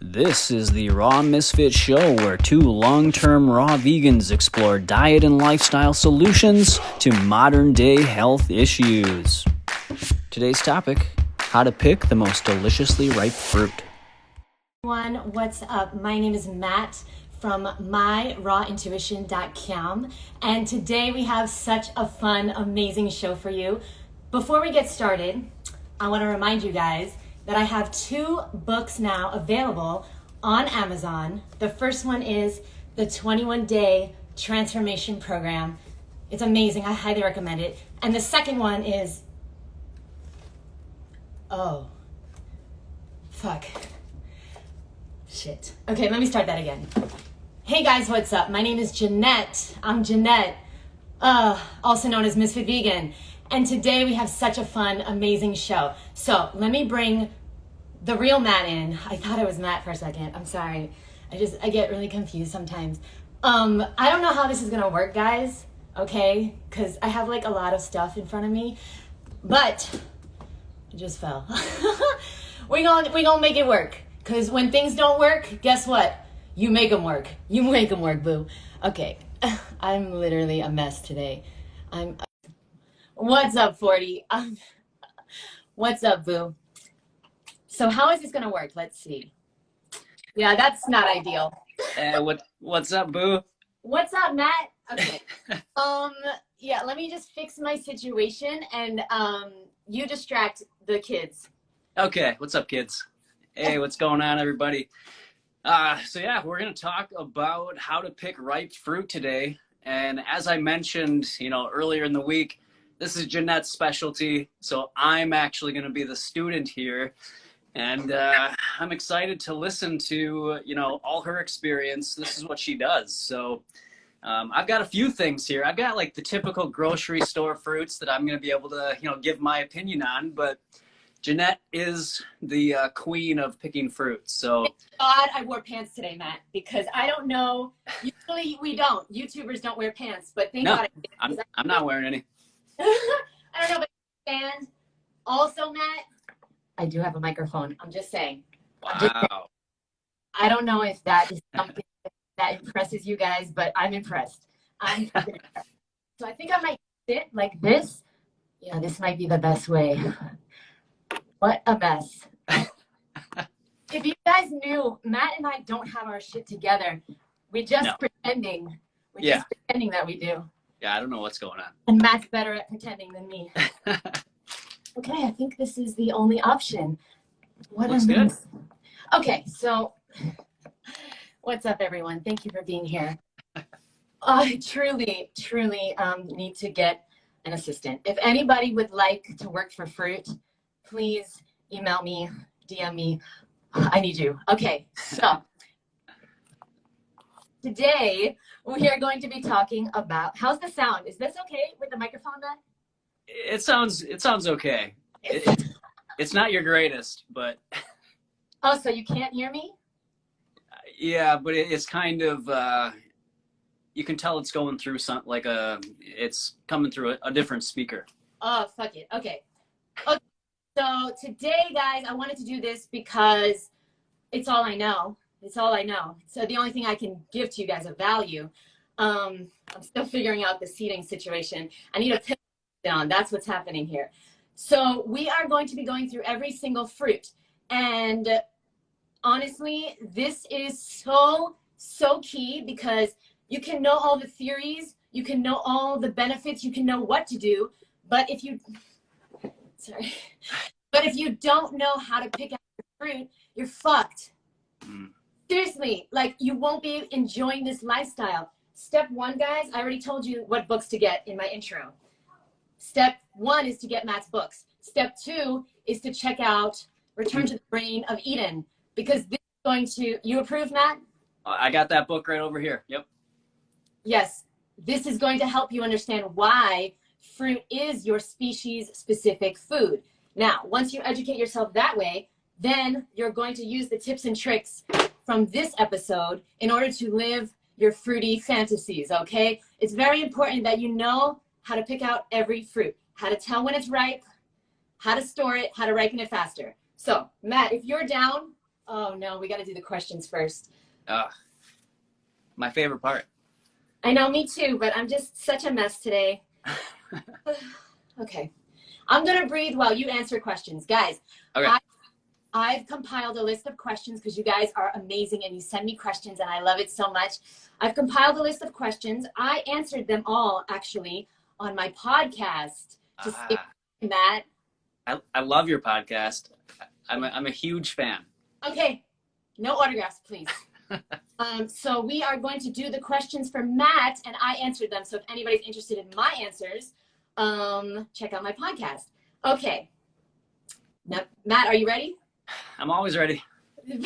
This is the Raw Misfit Show, where two long-term raw vegans explore diet and lifestyle solutions to modern-day health issues. Today's topic, how to pick the most deliciously ripe fruit. Everyone, what's up? My name is Matt from myrawintuition.com, and today we have such a fun, amazing show for you. Before we get started, I want to remind you guys that I have two books now available on Amazon. The first one is the 21-Day Transformation Program. It's amazing. I highly recommend it. And the second one is, shit. Okay, let me start that again. Hey guys, what's up? My name is Jeanette. I'm Jeanette, also known as Misfit Vegan. And today we have such a fun, amazing show. So let me bring the real Matt in. I thought I was Matt for a second. I'm sorry. I get really confused sometimes. I don't know how this is gonna work, guys, okay? Because I have like a lot of stuff in front of me, but it just fell. we gonna make it work. Because when things don't work, guess what? You make them work. You make them work, boo. Okay, I'm literally a mess today. What's up, 40? What's up, boo? So how is this gonna work? Let's see. Yeah, that's not ideal. What's up, boo? What's up, Matt? Okay. Yeah, let me just fix my situation and you distract the kids. Okay, what's up, kids? Hey, what's going on, everybody? So yeah, we're gonna talk about how to pick ripe fruit today. And as I mentioned, earlier in the week, this is Jeanette's specialty. So I'm actually gonna be the student here. And I'm excited to listen to, all her experience. This is what she does. So I've got a few things here. I've got like the typical grocery store fruits that I'm gonna be able to, give my opinion on, but Jeanette is the queen of picking fruits. So thank God I wore pants today, Matt, because I don't know. Usually we don't. YouTubers don't wear pants, but thank God I did. I'm not wearing any. I don't know, but and also, Matt, I do have a microphone. I'm just saying. Wow. I don't know if that is something that impresses you guys, but I'm impressed. So I think I might sit like this. Yeah, this might be the best way. What a mess. If you guys knew, Matt and I don't have our shit together. We're just pretending. We're just pretending that we do. Yeah, I don't know what's going on. And Matt's better at pretending than me. Okay, I think this is the only option. Looks good. Okay, so what's up, everyone? Thank you for being here. I truly need to get an assistant. If anybody would like to work for fruit, please email me, DM me. I need you. Okay, so today we are going to be talking about, how's the sound? Is this okay with the microphone, Matt? It sounds okay. It's not your greatest, but. Oh, so you can't hear me? Yeah, but it's kind of, you can tell it's going through it's coming through a different speaker. Oh, fuck it. Okay. So today, guys, I wanted to do this because it's all I know. It's all I know. So the only thing I can give to you guys of value. I'm still figuring out the seating situation. I need a pin down. That's what's happening here. So we are going to be going through every single fruit. And honestly, this is so key because you can know all the theories, you can know all the benefits, you can know what to do, but if you don't know how to pick out your fruit, you're fucked. Seriously, like you won't be enjoying this lifestyle. Step one, guys, I already told you what books to get in my intro. Step one is to get Matt's books. Step two is to check out Return to the Brain of Eden, because this is going to, you approve, Matt? I got that book right over here. Yep. Yes, this is going to help you understand why fruit is your species-specific food. Now, once you educate yourself that way, then you're going to use the tips and tricks from this episode in order to live your fruity fantasies, okay? It's very important that you know how to pick out every fruit, how to tell when it's ripe, how to store it, how to ripen it faster. So, Matt, if you're down, Oh no, we got to do the questions first. My favorite part. I know, me too, but I'm just such a mess today. Okay. I'm going to breathe while you answer questions. Guys, Okay. I've compiled a list of questions because you guys are amazing and you send me questions and I love it so much. I've compiled a list of questions. I answered them all actually on my podcast. Just Matt. I love your podcast. I'm a huge fan. Okay. No autographs, please. So we are going to do the questions for Matt and I answered them. So if anybody's interested in my answers, check out my podcast. Okay. Now, Matt, are you ready? I'm always ready. He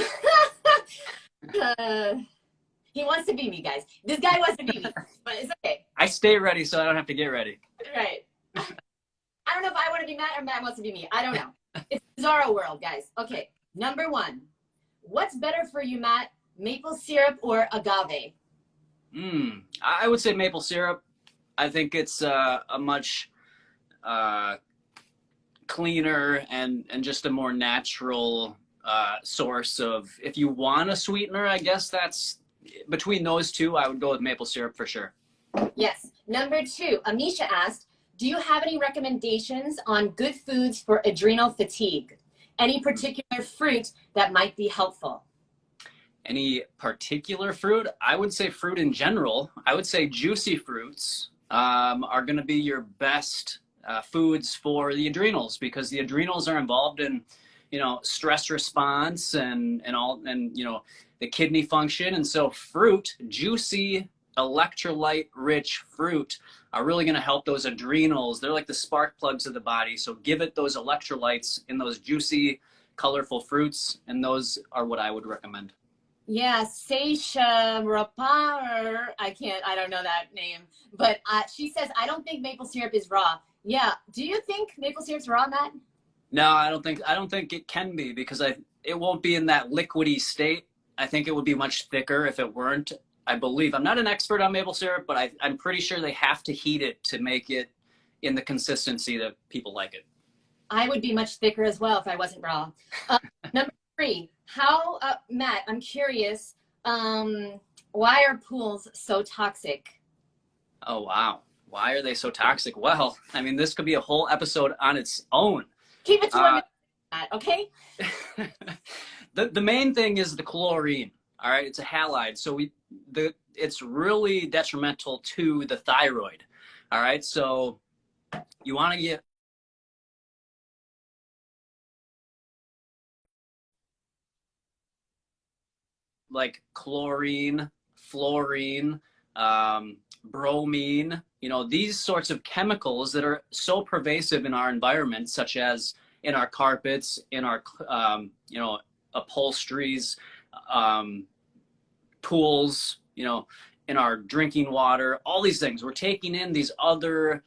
wants to be me, guys. This guy wants to be me, but it's okay. I stay ready so I don't have to get ready. Right. I don't know if I want to be Matt or Matt wants to be me. I don't know. It's bizarro world, guys. Okay. Number 1. What's better for you, Matt? Maple syrup or agave? I would say maple syrup. I think it's a much cleaner and just a more natural source of, if you want a sweetener, I guess that's between those two, I would go with maple syrup for sure. Yes. Number 2, Amisha asked, do you have any recommendations on good foods for adrenal fatigue? Any particular fruit that might be helpful? Any particular fruit? I would say fruit in general. I would say juicy fruits are going to be your best foods for the adrenals, because the adrenals are involved in, stress response and the kidney function. And so fruit, juicy, electrolyte rich fruit are really going to help those adrenals. They're like the spark plugs of the body. So give it those electrolytes in those juicy, colorful fruits. And those are what I would recommend. Yeah, Seisha Rapar, I don't know that name, but she says, I don't think maple syrup is raw. Yeah. Do you think maple syrup's raw, Matt? No, I don't think it can be, because it won't be in that liquidy state. I think it would be much thicker if it weren't. I believe, I'm not an expert on maple syrup, but I'm pretty sure they have to heat it to make it in the consistency that people like it. I would be much thicker as well if I wasn't raw. Number 3, Matt, I'm curious, why are pools so toxic? Oh, wow. Why are they so toxic? Well, I mean, this could be a whole episode on its own. Keep it to 1 minute, Matt, okay? The main thing is the chlorine. All right, it's a halide, so it's really detrimental to the thyroid. All right, so you want to get like chlorine, fluorine, bromine, these sorts of chemicals that are so pervasive in our environment, such as in our carpets, in our upholsteries, pools, in our drinking water, all these things. We're taking in these other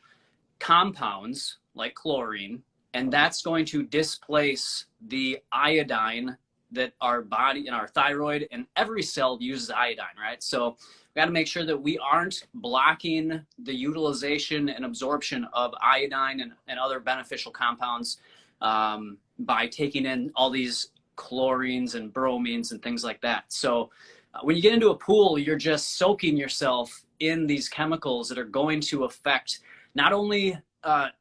compounds like chlorine, and that's going to displace the iodine that our body and our thyroid and every cell uses iodine, right? So we got to make sure that we aren't blocking the utilization and absorption of iodine and other beneficial compounds by taking in all these chlorines and bromines and things like that. So when you get into a pool, you're just soaking yourself in these chemicals that are going to affect not only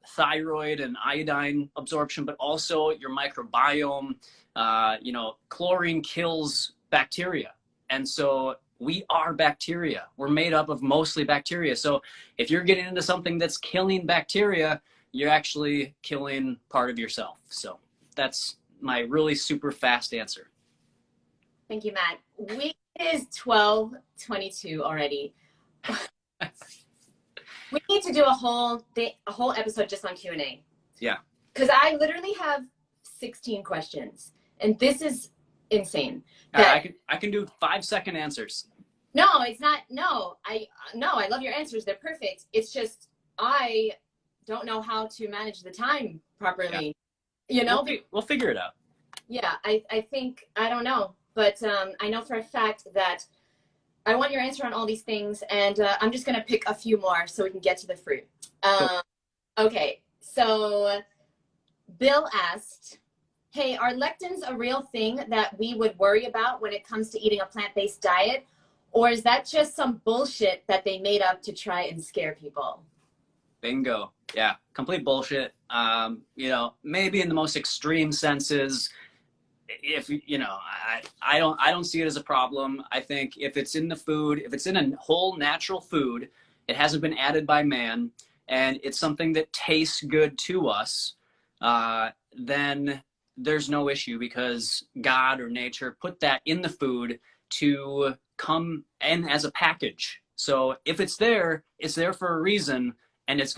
thyroid and iodine absorption, but also your microbiome. Chlorine kills bacteria. And so we are bacteria. We're made up of mostly bacteria. So if you're getting into something that's killing bacteria, you're actually killing part of yourself. So that's my really super fast answer. Thank you, Matt. It is 12:22 already. We need to do a whole episode just on Q&A. Yeah. Because I literally have 16 questions, and this is insane. I can do 5-second answers. No, it's not. No, I love your answers. They're perfect. It's just I don't know how to manage the time properly. Yeah. We'll figure it out. Yeah, I think, I don't know. But I know for a fact that I want your answer on all these things, and I'm just going to pick a few more so we can get to the fruit. Cool. Okay, so Bill asked, Hey, are lectins a real thing that we would worry about when it comes to eating a plant-based diet? Or is that just some bullshit that they made up to try and scare people? Bingo. Yeah, complete bullshit. You know, maybe in the most extreme senses, if you know, I don't see it as a problem. I think if it's in the food, if it's in a whole natural food, it hasn't been added by man, and it's something that tastes good to us, then there's no issue because God or nature put that in the food to come in as a package. So if it's there for a reason, and it's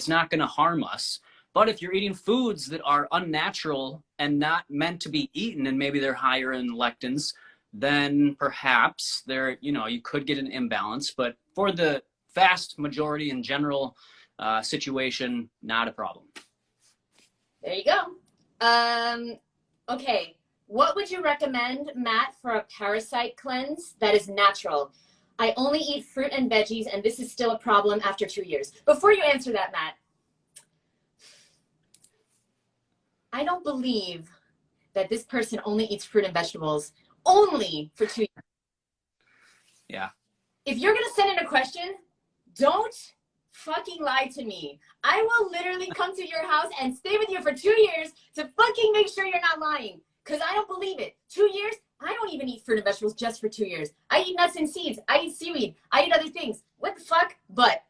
not gonna harm us. But if you're eating foods that are unnatural and not meant to be eaten, and maybe they're higher in lectins, then perhaps you could get an imbalance. But for the vast majority in general situation, not a problem. There you go. Okay. What would you recommend, Matt, for a parasite cleanse that is natural? I only eat fruit and veggies, and this is still a problem after 2 years. Before you answer that, Matt, I don't believe that this person only eats fruit and vegetables only for 2 years. Yeah. If you're going to send in a question, don't fucking lie to me. I will literally come to your house and stay with you for 2 years to fucking make sure you're not lying. Because I don't believe it. 2 years? I don't even eat fruit and vegetables just for 2 years. I eat nuts and seeds. I eat seaweed. I eat other things. What the fuck? But,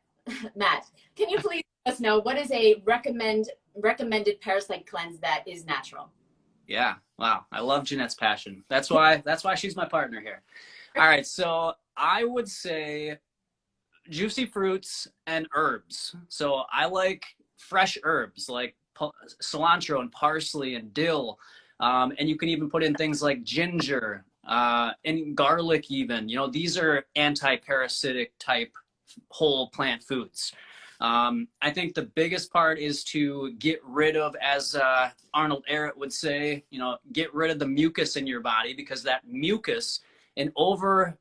Matt, can you please let us know what is a recommended parasite cleanse that is natural? Yeah. Wow. I love Jeanette's passion. That's why she's my partner here. All right. So I would say juicy fruits and herbs. So I like fresh herbs like cilantro and parsley and dill. And you can even put in things like ginger and garlic even. You know, these are anti-parasitic type whole plant foods. I think the biggest part is to get rid of, as Arnold Ehret would say, you know, get rid of the mucus in your body, because that mucus and over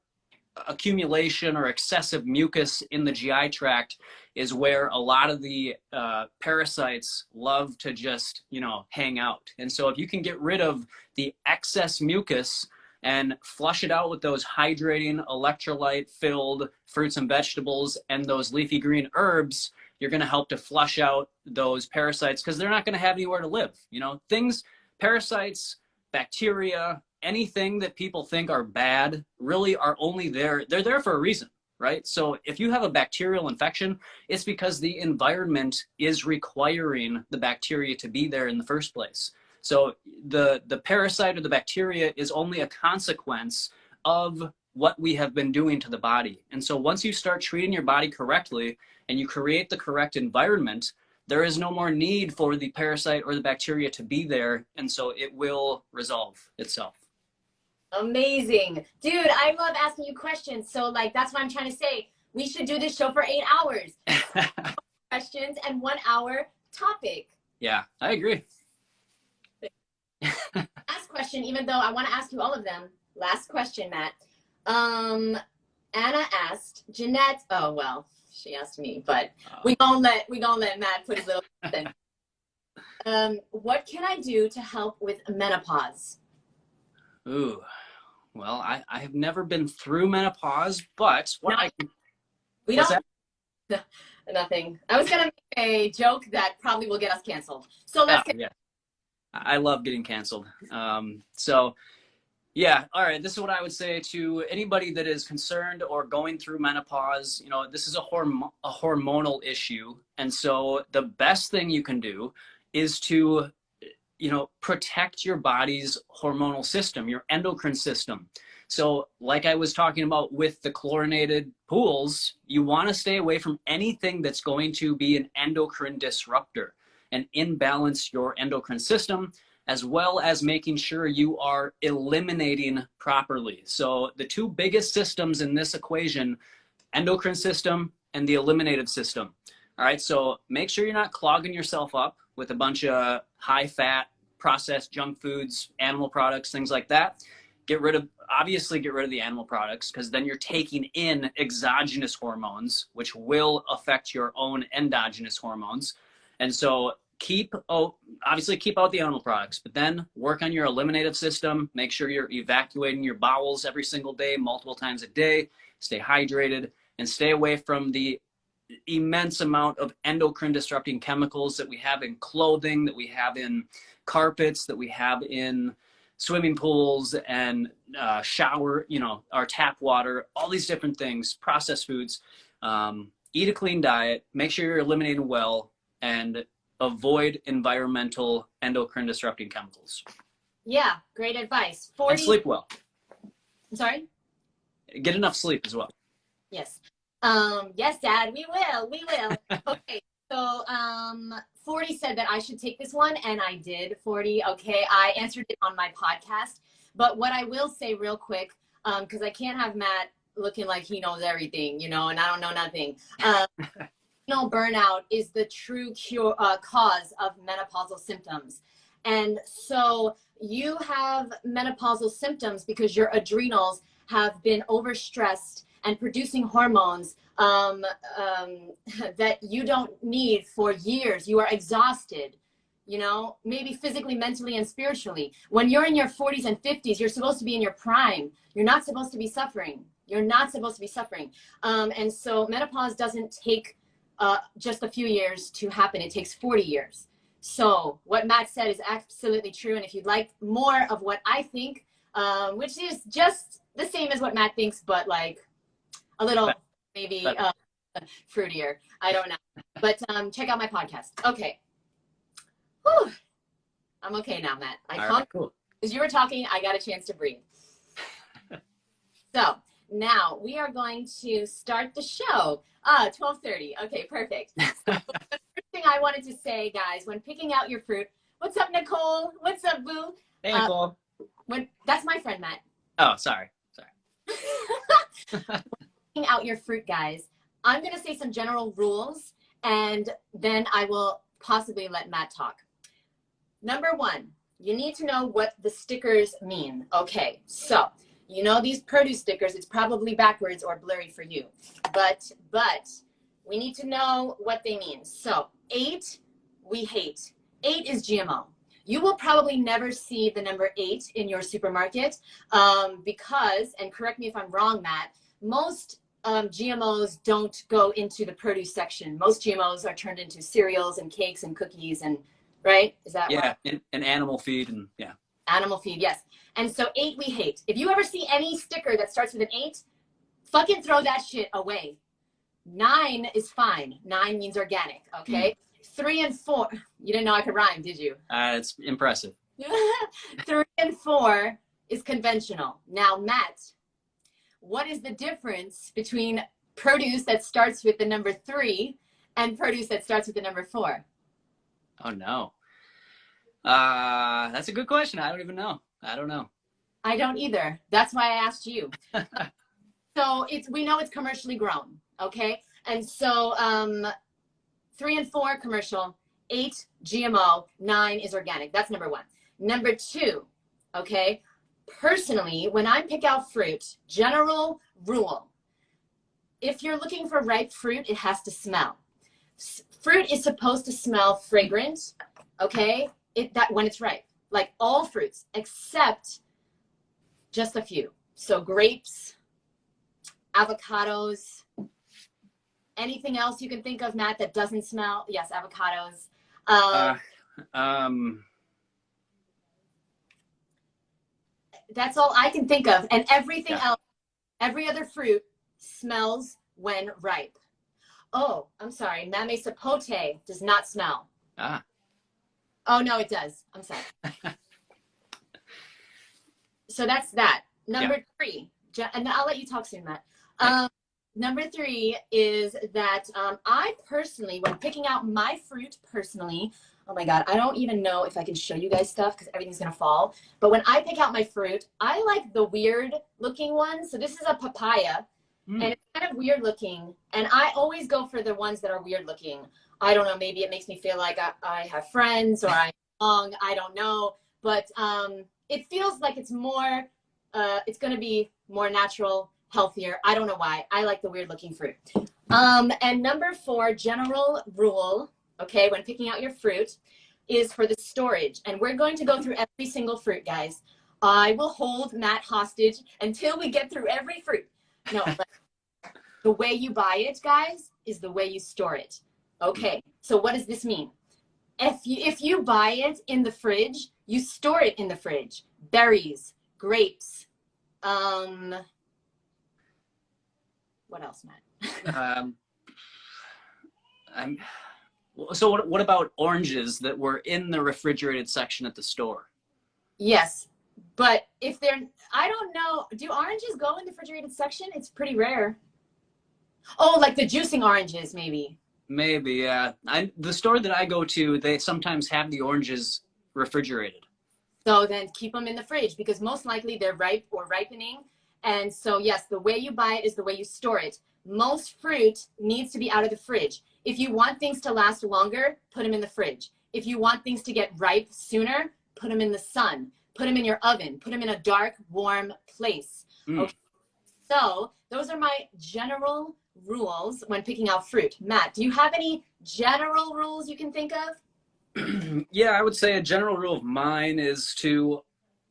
accumulation or excessive mucus in the GI tract is where a lot of the parasites love to just, you know, hang out. And so if you can get rid of the excess mucus and flush it out with those hydrating, electrolyte-filled fruits and vegetables and those leafy green herbs, you're going to help to flush out those parasites, because they're not going to have anywhere to live. You know, parasites, bacteria, anything that people think are bad really are only there. They're there for a reason, right? So if you have a bacterial infection, it's because the environment is requiring the bacteria to be there in the first place. So the parasite or the bacteria is only a consequence of what we have been doing to the body. And so once you start treating your body correctly and you create the correct environment, there is no more need for the parasite or the bacteria to be there. And so it will resolve itself. Amazing. Dude, I love asking you questions. So like, that's what I'm trying to say. We should do this show for 8 hours. Questions and 1 hour topic. Yeah, I agree. Last question, even though I want to ask you all of them. Last question, Matt. Anna asked Jeanette. Oh well, she asked me, but we gonna let Matt put his little thing. What can I do to help with menopause? Ooh, well, I have never been through menopause, but what we don't. Nothing. I was gonna make a joke that probably will get us canceled. So let's get. Yeah. I love getting canceled. So yeah, all right. This is what I would say to anybody that is concerned or going through menopause. You know, this is a hormonal issue. And so the best thing you can do is to, you know, protect your body's hormonal system, your endocrine system. So like I was talking about with the chlorinated pools, you want to stay away from anything that's going to be an endocrine disruptor and imbalance your endocrine system, as well as making sure you are eliminating properly. So the two biggest systems in this equation, endocrine system and the eliminative system. All right, so make sure you're not clogging yourself up with a bunch of high fat, processed junk foods, animal products, things like that. Obviously get rid of the animal products, because then you're taking in exogenous hormones, which will affect your own endogenous hormones. And so obviously keep out the animal products, but then work on your eliminative system. Make sure you're evacuating your bowels every single day, multiple times a day. Stay hydrated and stay away from the immense amount of endocrine disrupting chemicals that we have in clothing, that we have in carpets, that we have in swimming pools and shower, our tap water, all these different things, processed foods. Eat a clean diet, make sure you're eliminating well, and avoid environmental endocrine disrupting chemicals. Yeah, great advice. And sleep well. I'm sorry? Get enough sleep as well. Yes. Yes, Dad, we will. Okay, so 40 said that I should take this one, and I did, 40. Okay, I answered it on my podcast. But what I will say real quick, because I can't have Matt looking like he knows everything, and I don't know nothing. Burnout is the true cause of menopausal symptoms. And so you have menopausal symptoms because your adrenals have been overstressed and producing hormones that you don't need for years. You are exhausted, maybe physically, mentally, and spiritually. When you're in your 40s and 50s, you're supposed to be in your prime. You're not supposed to be suffering. And so menopause doesn't take just a few years to happen. It takes 40 years. So what Matt said is absolutely true. And if you'd like more of what I think, which is just the same as what Matt thinks, but like a little maybe fruitier. I don't know. But check out my podcast. Okay. Whew. I'm okay now, Matt. Cool. As you were talking, I got a chance to breathe. So now we are going to start the show. 12:30. Okay, perfect. So the first thing I wanted to say, guys, when picking out your fruit, what's up, Nicole? What's up, Boo? Hey, Nicole. That's my friend, Matt. Oh, sorry. Picking out your fruit, guys, I'm going to say some general rules, and then I will possibly let Matt talk. Number one, you need to know what the stickers mean. Okay, so these produce stickers, it's probably backwards or blurry for you, but we need to know what they mean. So 8, we hate. 8 is GMO. You will probably never see the number 8 in your supermarket because, and correct me if I'm wrong, Matt, most GMOs don't go into the produce section. Most GMOs are turned into cereals and cakes and cookies and, right? Is that right? Yeah, and animal feed and yeah. Animal feed, yes. And so 8 we hate. If you ever see any sticker that starts with an 8, fucking throw that shit away. 9 is fine. 9 means organic, okay? 3 and 4, you didn't know I could rhyme, did you? It's impressive. 3 and 4 is conventional. Now, Matt, what is the difference between produce that starts with the number 3 and produce that starts with the number 4? Oh, no. That's a good question. I don't even know. I don't know. I don't either. That's why I asked you. So we know it's commercially grown, okay? And so 3 and 4 commercial, 8 GMO, 9 is organic. That's number 1. Number 2, okay? Personally, when I pick out fruit, general rule, if you're looking for ripe fruit, it has to smell. Fruit is supposed to smell fragrant, okay? When it's ripe, like all fruits, except just a few. So grapes, avocados, anything else you can think of, Matt, that doesn't smell? Yes, avocados. That's all I can think of. And everything else, every other fruit smells when ripe. Oh, I'm sorry. Mame sapote does not smell. Oh, no, it does. I'm sorry. So that's that. Number 3, and I'll let you talk soon, Matt. Number 3 is that I personally, when picking out my fruit personally, oh my God, I don't even know if I can show you guys stuff because everything's going to fall. But when I pick out my fruit, I like the weird looking ones. So this is a papaya and it's kind of weird looking. And I always go for the ones that are weird looking. I don't know, maybe it makes me feel like I have friends or I'm young. I don't know. But it feels like it's more, it's going to be more natural, healthier. I don't know why. I like the weird looking fruit. And number 4, general rule, okay, when picking out your fruit, is for the storage. And we're going to go through every single fruit, guys. I will hold Matt hostage until we get through every fruit. No, but the way you buy it, guys, is the way you store it. Okay, so what does this mean? If you buy it in the fridge, you store it in the fridge. Berries, grapes, what else, Matt? So what about oranges that were in the refrigerated section at the store? Yes, but if they're, I don't know, do oranges go in the refrigerated section? It's pretty rare. Oh, like the juicing oranges, maybe. Maybe, yeah. The store that I go to, they sometimes have the oranges refrigerated. So then keep them in the fridge because most likely they're ripe or ripening. And so, yes, the way you buy it is the way you store it. Most fruit needs to be out of the fridge. If you want things to last longer, put them in the fridge. If you want things to get ripe sooner, put them in the sun. Put them in your oven. Put them in a dark, warm place. Okay. So those are my general rules when picking out fruit. Matt, do you have any general rules you can think of? Yeah, I would say a general rule of mine is to,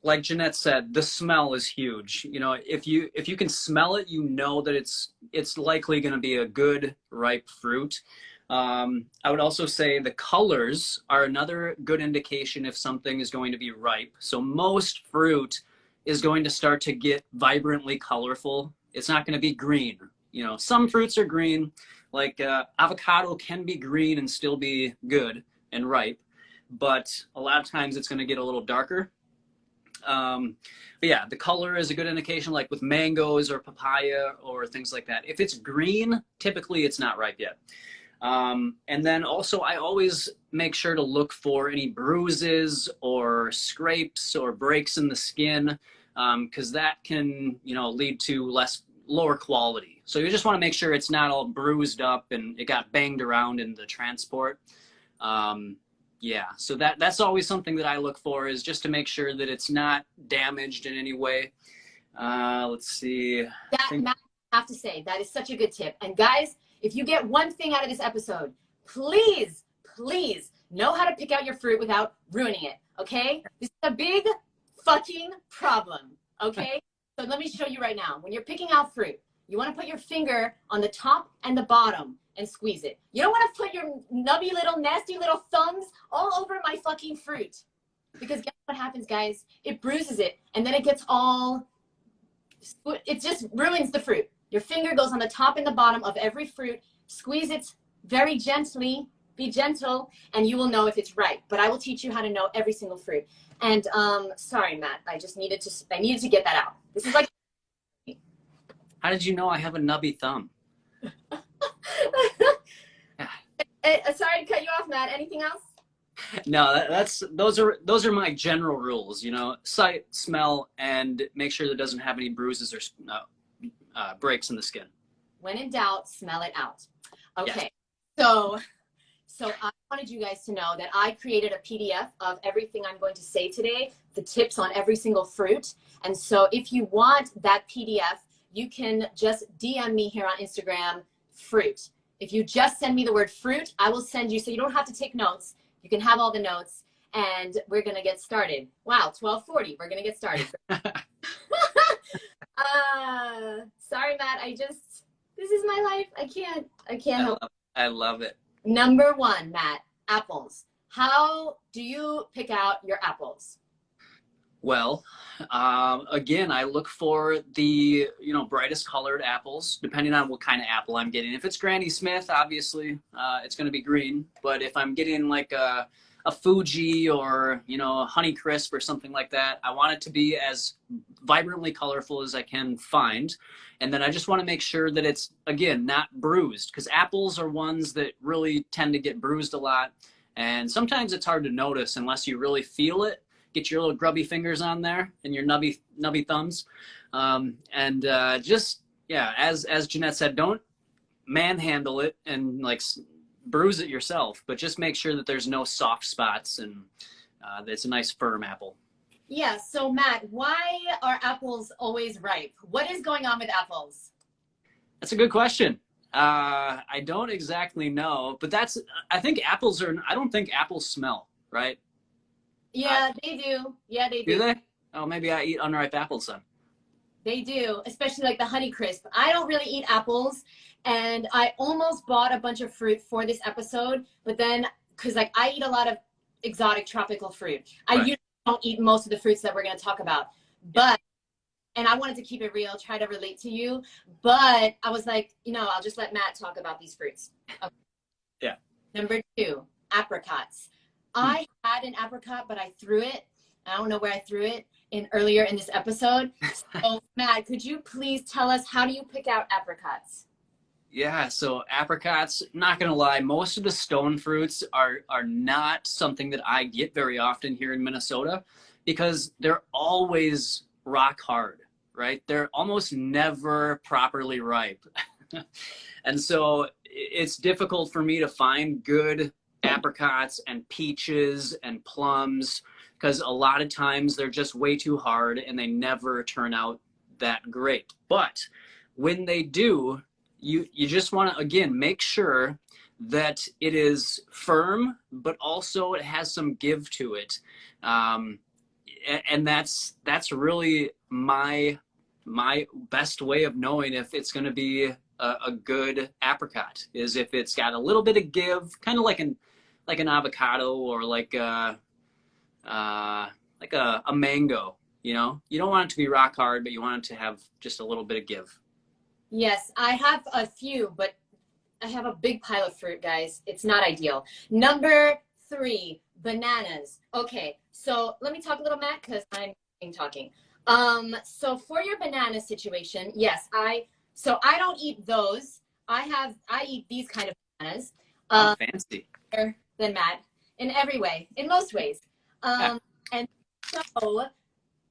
like Jeanette said, the smell is huge. You know, if you can smell it, you know that it's likely going to be a good ripe fruit. I would also say the colors are another good indication if something is going to be ripe. So most fruit is going to start to get vibrantly colorful. It's not going to be green. You know, some fruits are green, like avocado can be green and still be good and ripe, but a lot of times it's going to get a little darker. But yeah, the color is a good indication, like with mangoes or papaya or things like that. If it's green, typically it's not ripe yet. And then also I always make sure to look for any bruises or scrapes or breaks in the skin, because that can, you know, lead to lower quality. So you just want to make sure it's not all bruised up and it got banged around in the transport. Yeah, so that's always something that I look for, is just to make sure that it's not damaged in any way. Let's see. Matt, I have to say, that is such a good tip. And guys, if you get one thing out of this episode, please, please know how to pick out your fruit without ruining it, okay? This is a big fucking problem, okay? So let me show you right now. When you're picking out fruit, you want to put your finger on the top and the bottom and squeeze it. You don't want to put your nubby little, nasty little thumbs all over my fucking fruit. Because guess what happens, guys? It bruises it, and then it gets all, it just ruins the fruit. Your finger goes on the top and the bottom of every fruit. Squeeze it very gently. Be gentle, and you will know if it's ripe. But I will teach you how to know every single fruit. And sorry, Matt, I needed to get that out. This is like. How did you know I have a nubby thumb? Sorry to cut you off, Matt. Anything else? No, those are my general rules. You know, sight, smell, and make sure there doesn't have any bruises or breaks in the skin. When in doubt, smell it out. Okay, yes. So I wanted you guys to know that I created a PDF of everything I'm going to say today, the tips on every single fruit. And so if you want that PDF, you can just DM me here on Instagram, fruit. If you just send me the word fruit, I will send you, so you don't have to take notes. You can have all the notes, and we're going to get started. Wow, 12:40. We're going to get started. Sorry, Matt. This is my life. I can't help it. I love it. Number one, Matt, apples. How do you pick out your apples? Well, again, I look for the, brightest colored apples, depending on what kind of apple I'm getting. If it's Granny Smith, obviously, it's going to be green. But if I'm getting like a Fuji or, a Honey Crisp or something like that, I want it to be as vibrantly colorful as I can find. And then I just want to make sure that it's, again, not bruised, because apples are ones that really tend to get bruised a lot. And sometimes it's hard to notice unless you really feel it. Get your little grubby fingers on there and your nubby thumbs. As Jeanette said, don't manhandle it and like bruise it yourself, but just make sure that there's no soft spots and that it's a nice firm apple. Yeah, so Matt, why are apples always ripe? What is going on with apples? That's a good question. I don't exactly know, but I think I don't think apples smell, right? Yeah, they do. Yeah, they Do do. they? Oh, maybe I eat unripe apples then. They do, especially like the Honey Crisp. I don't really eat apples, and I almost bought a bunch of fruit for this episode, but then because like I eat a lot of exotic tropical fruit, I Right. usually don't eat most of the fruits that we're going to talk about. But and I wanted to keep it real, try to relate to you, but I was like, I'll just let Matt talk about these fruits. Okay. Yeah. Number 2, apricots. I had an apricot, but I threw it. I don't know where I threw it earlier in this episode. So, Matt, could you please tell us, how do you pick out apricots? Yeah, so apricots, not gonna lie, most of the stone fruits are not something that I get very often here in Minnesota because they're always rock hard, right? They're almost never properly ripe. And so it's difficult for me to find good apricots and peaches and plums because a lot of times they're just way too hard and they never turn out that great. But when they do, you just want to, again, make sure that it is firm, but also it has some give to it. And that's really my best way of knowing if it's going to be a good apricot is if it's got a little bit of give, kind of like an avocado or like a mango. You don't want it to be rock hard, but you want it to have just a little bit of give. Yes, I have a few, but I have a big pile of fruit, guys. It's not ideal. Number 3, bananas. Okay, so let me talk a little, Matt, because I'm talking. So for your banana situation, yes, I don't eat those. I eat these kind of bananas. Fancy. Better than Matt in every way, in most ways. And so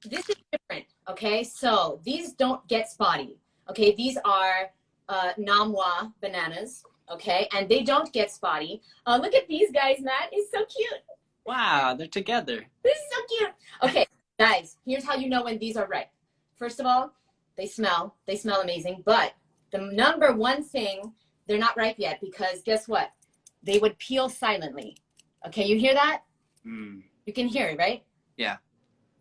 this is different. Okay, so these don't get spotty. Okay, these are Namwa bananas. Okay, and they don't get spotty. Look at these guys, Matt. It's so cute. Wow, they're together. This is so cute. Okay, guys, here's how you know when these are ripe. First of all, they smell amazing. But the number one thing, they're not ripe yet because guess what? They would peel silently. Okay, you hear that? You can hear it, right? Yeah.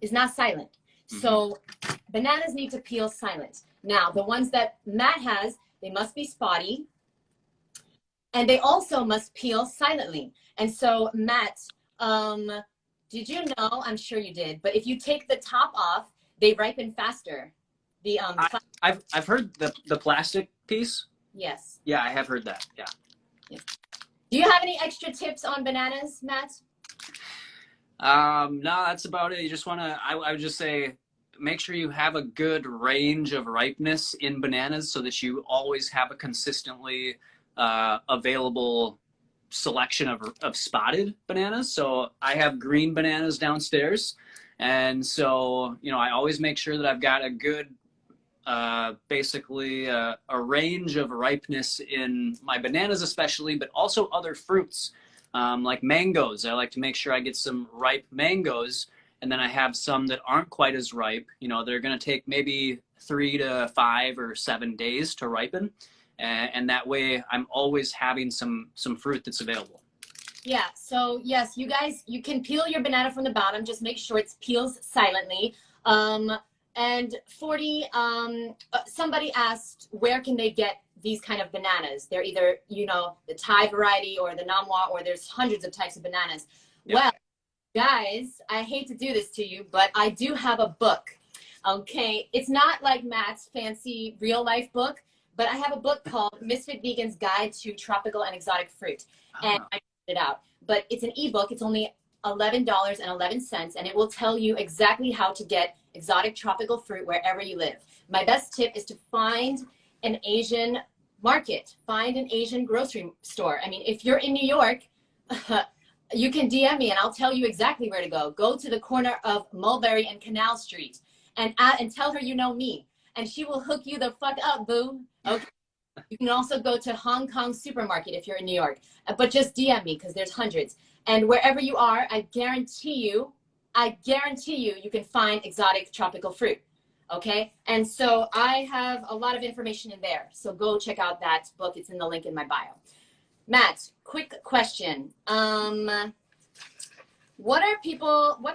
It's not silent. So bananas need to peel silent. Now, the ones that Matt has, they must be spotty. And they also must peel silently. And so, Matt, did you know, I'm sure you did, but if you take the top off, they ripen faster. I've heard the plastic piece. Yes. Yeah, I have heard that. Yeah. Do you have any extra tips on bananas, Matt? No, that's about it. You just want to, I would just say, make sure you have a good range of ripeness in bananas so that you always have a consistently available selection of spotted bananas. So I have green bananas downstairs. And so, I always make sure that I've got a good, basically a range of ripeness in my bananas especially, but also other fruits. Like mangoes. I like to make sure I get some ripe mangoes, and then I have some that aren't quite as ripe. They're going to take maybe 3 to 5 or 7 days to ripen, and that way I'm always having some fruit that's available. Yeah, so yes, you guys, you can peel your banana from the bottom. Just make sure it peels silently. And 40, somebody asked, where can they get these kind of bananas? They're either, the Thai variety or the Namwa, or there's hundreds of types of bananas. Yeah. Well, guys, I hate to do this to you, but I do have a book. Okay, it's not like Matt's fancy real life book, but I have a book called Misfit Vegan's Guide to Tropical and Exotic Fruit. And I printed it out. But it's an ebook. It's only $11.11, and it will tell you exactly how to get exotic tropical fruit wherever you live. My best tip is to find an Asian market, find an Asian grocery store. I mean, if you're in New York, you can DM me and I'll tell you exactly where to go. Go to the corner of Mulberry and Canal Street and tell her you know me, and she will hook you the fuck up, boo. Okay. You can also go to Hong Kong Supermarket if you're in New York, but just DM me because there's hundreds. And wherever you are, I guarantee you, you can find exotic tropical fruit. Okay. And so I have a lot of information in there. So go check out that book. It's in the link in my bio. Matt, quick question. What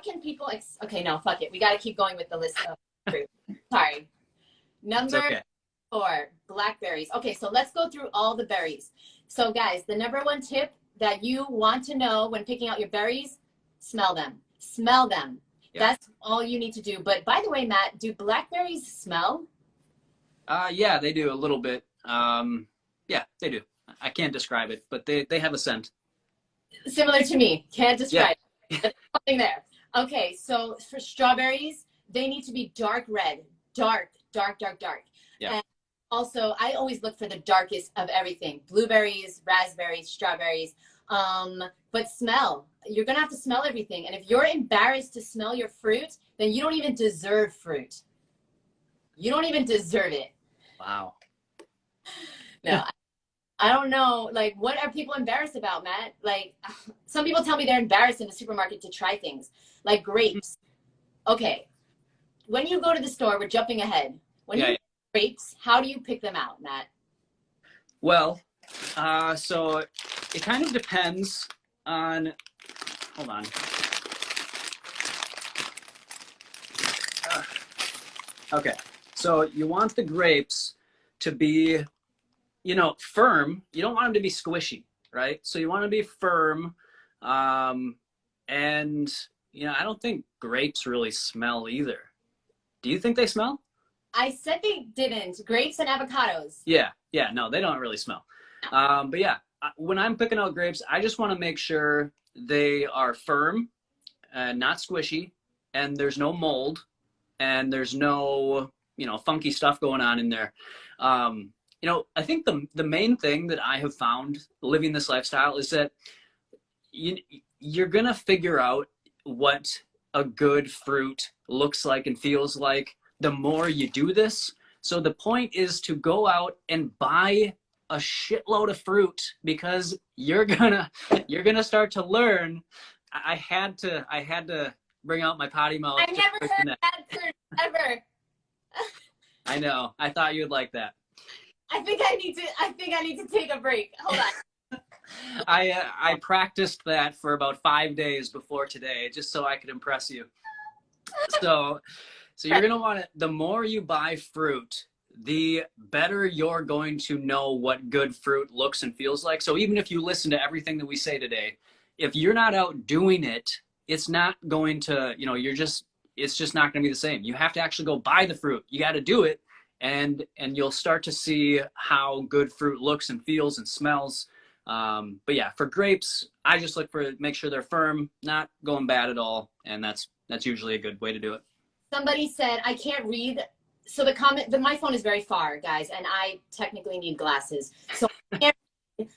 can people, okay, no, fuck it. We got to keep going with the list of fruit. Sorry. Number okay. 4, blackberries. Okay, so let's go through all the berries. So guys, the number 1 tip that you want to know when picking out your berries, smell them. Smell them. Yeah. That's all you need to do. But by the way, Matt, do blackberries smell? Yeah, they do a little bit. Yeah, they do. I can't describe it, but they have a scent. Similar to me. Can't describe it. There's something there. Okay, so for strawberries, they need to be dark red. Dark. Yeah. And also, I always look for the darkest of everything. Blueberries, raspberries, strawberries. But smell. You're going to have to smell everything. And if you're embarrassed to smell your fruit, then you don't even deserve fruit. You don't even deserve it. Wow. No, I don't know. Like, what are people embarrassed about, Matt? Like, some people tell me they're embarrassed in the supermarket to try things. Like grapes. Okay. When you go to the store, we're jumping ahead. When you pick grapes, how do you pick them out, Matt? Well, so it kind of depends on, hold on. Okay, so you want the grapes to be, you know, firm. You don't want them to be squishy, right? So you want to be firm. And, you know, I don't think grapes really smell either. Do you think they smell? I said they didn't. Grapes and avocados. Yeah, no, they don't really smell. But yeah, when I'm picking out grapes, I just want to make sure they are firm and not squishy, and there's no mold, and there's no, you know, funky stuff going on in there. You know, I think the main thing that I have found living this lifestyle is that you're gonna figure out what a good fruit looks like and feels like the more you do this. So the point is to go out and buy a shitload of fruit, because you're gonna start to learn. I had to bring out my potty mouth. I've never heard bad fruit ever. I know. I thought you'd like that. I think I need to take a break. Hold on. I practiced that for about 5 days before today, just so I could impress you. So you're going to want to, the more you buy fruit, the better you're going to know what good fruit looks and feels like. So even if you listen to everything that we say today, if you're not out doing it, it's not going to, you know, it's just not going to be the same. You have to actually go buy the fruit. You got to do it. And you'll start to see how good fruit looks and feels and smells. But yeah, for grapes, I just look for, make sure they're firm, not going bad at all. And that's usually a good way to do it. Somebody said, I can't read. So my phone is very far, guys, and I technically need glasses. So I can't read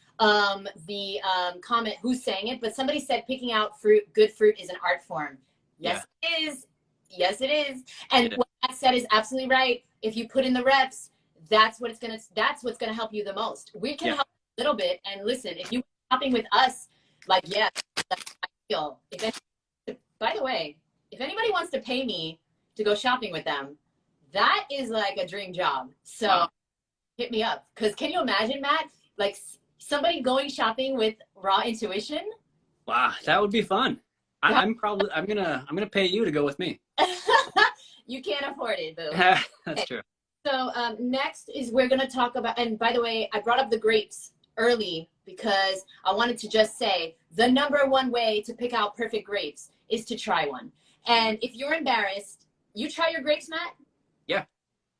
the comment who's saying it, but somebody said picking out good fruit is an art form. Yes, yeah. It is. Yes, it is. And what I said is absolutely right. If you put in the reps, that's what's gonna help you the most. We can help a little bit. And listen, if you're shopping with us, like, that's how I feel. By the way, if anybody wants to pay me to go shopping with them, that is like a dream job. So hit me up. Because can you imagine, Matt, like somebody going shopping with raw intuition? Wow, that would be fun. I'm gonna pay you to go with me. You can't afford it, boo. That's true. So next is we're gonna talk about, and by the way, I brought up the grapes early because I wanted to just say the number one way to pick out perfect grapes is to try one. And if you're embarrassed, you try your grapes, Matt? Yeah.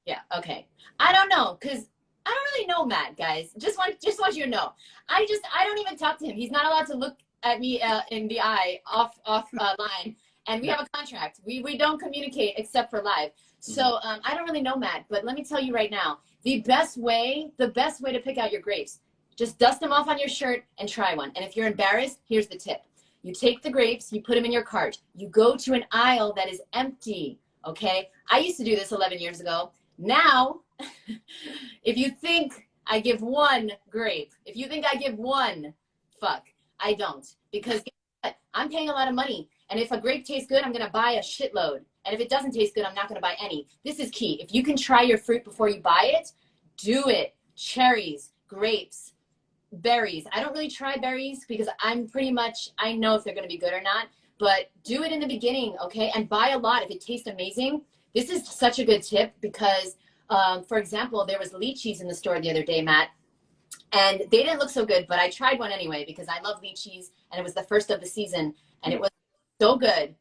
Yeah, okay. I don't know, because I don't really know Matt, guys. Just want you to know. I don't even talk to him. He's not allowed to look at me in the eye off line. And we have a contract. We don't communicate except for live. So I don't really know Matt, but let me tell you right now, the best way to pick out your grapes, just dust them off on your shirt and try one. And if you're embarrassed, here's the tip. You take the grapes, you put them in your cart. You go to an aisle that is empty, okay? I used to do this 11 years ago. Now, if you think I give one grape, fuck, I don't. Because guess what? I'm paying a lot of money. And if a grape tastes good, I'm going to buy a shitload. And if it doesn't taste good, I'm not going to buy any. This is key. If you can try your fruit before you buy it, do it. Cherries, grapes, berries. I don't really try berries because I know if they're going to be good or not, but do it in the beginning, okay? And buy a lot if it tastes amazing. This is such a good tip because, for example, there was lychees in the store the other day, Matt, and they didn't look so good, but I tried one anyway because I love lychees, and it was the first of the season, and it was so good.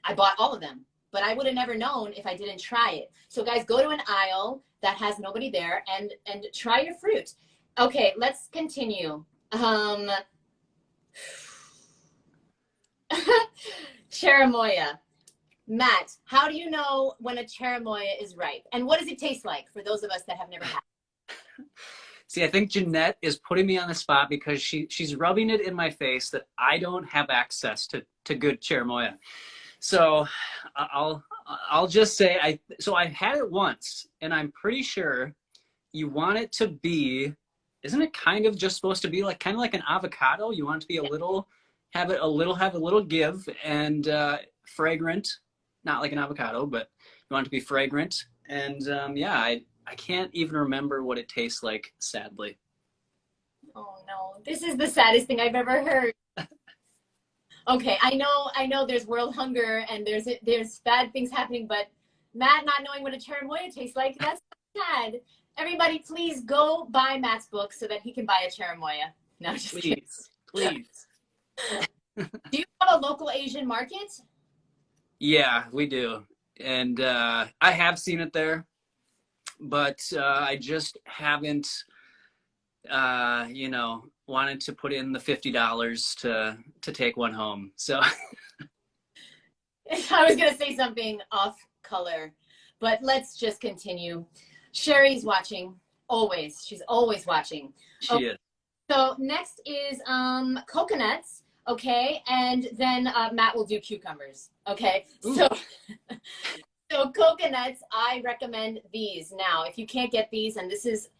I bought all of them, but I would have never known if I didn't try it. So guys, go to an aisle that has nobody there and try your fruit. Okay, let's continue. Cherimoya. Matt, how do you know when a cherimoya is ripe? And what does it taste like for those of us that have never had it? See, I think Jeanette is putting me on the spot because she's rubbing it in my face that I don't have access to good cherimoya. So I'll just say I've had it once, and I'm pretty sure you want it to be, isn't it kind of just supposed to be like kind of like an avocado? You want it to be have a little give and fragrant, not like an avocado, but you want it to be fragrant. And I can't even remember what it tastes like, sadly. Oh no, this is the saddest thing I've ever heard. Okay, I know there's world hunger and there's bad things happening, but Matt not knowing what a cherimoya tastes like, that's sad. Everybody, please go buy Matt's book so that he can buy a cherimoya. No, just kidding. Please. Do you have a local Asian market? Yeah, we do. And I have seen it there, but I just haven't, wanted to put in the $50 to take one home. So I was going to say something off color, but let's just continue. Sherry's watching, always. She's always watching. She is. So next is coconuts, okay? And then Matt will do cucumbers, okay? So coconuts, I recommend these. Now, if you can't get these, and this is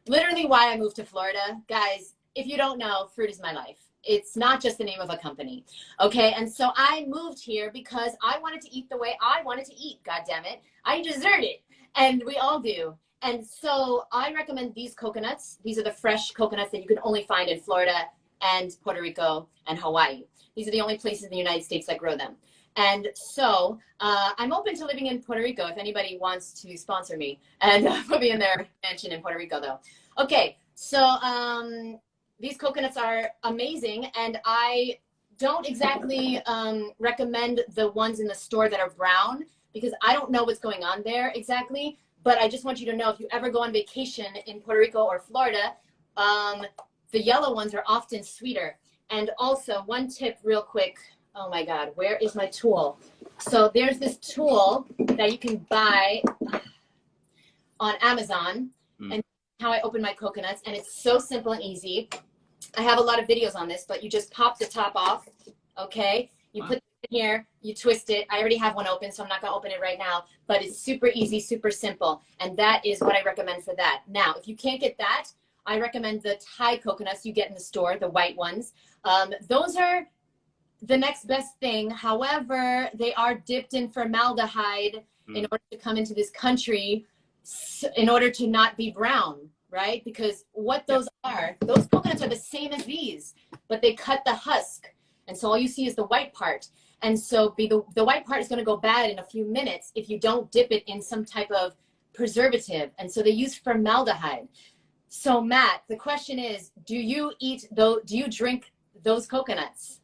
literally why I moved to Florida, guys, if you don't know, fruit is my life. It's not just the name of a company, okay? And so I moved here because I wanted to eat the way I wanted to eat, God damn it. I deserve it, and we all do. And so I recommend these coconuts. These are the fresh coconuts that you can only find in Florida and Puerto Rico and Hawaii. These are the only places in the United States that grow them. And so I'm open to living in Puerto Rico if anybody wants to sponsor me and put me in their mansion in Puerto Rico, though. Okay, so these coconuts are amazing, and I don't exactly recommend the ones in the store that are brown because I don't know what's going on there exactly. But I just want you to know, if you ever go on vacation in Puerto Rico or Florida, the yellow ones are often sweeter. And also, one tip real quick. Oh my God, where is my tool? So there's this tool that you can buy on Amazon, and how I open my coconuts, and it's so simple and easy. I have a lot of videos on this, but you just pop the top off, okay? You put it in here, you twist it. I already have one open, so I'm not gonna open it right now, but it's super easy, super simple, and that is what I recommend for that. Now, if you can't get that, I recommend the Thai coconuts you get in the store, the white ones. Those are the next best thing. However, they are dipped in formaldehyde in order to come into this country, in order to not be brown, right? Because what those coconuts are the same as these, but they cut the husk. And so all you see is the white part. And so the white part is going to go bad in a few minutes if you don't dip it in some type of preservative. And so they use formaldehyde. So Matt, the question is, do you drink those coconuts?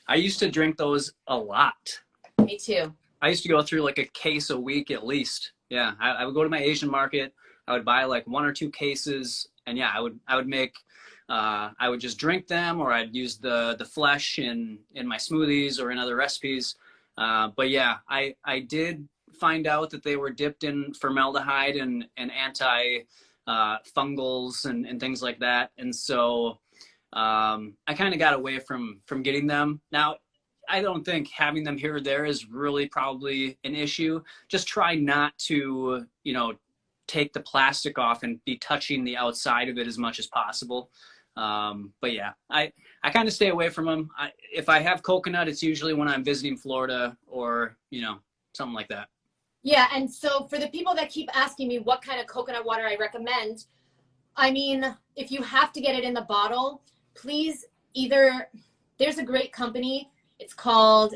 I used to drink those a lot. Me too. I used to go through like a case a week at least. Yeah, I would go to my Asian market. I would buy like 1 or 2 cases, and yeah, I would make. I would just drink them, or I'd use the flesh in my smoothies or in other recipes. But yeah, I did find out that they were dipped in formaldehyde and anti fungals and things like that, and so I kind of got away from getting them. Now, I don't think having them here or there is really probably an issue. Just try not to, take the plastic off and be touching the outside of it as much as possible. But yeah, I kind of stay away from them. If I have coconut, it's usually when I'm visiting Florida or, you know, something like that. Yeah, and so for the people that keep asking me what kind of coconut water I recommend, I mean, if you have to get it in the bottle, please either, there's a great company. It's called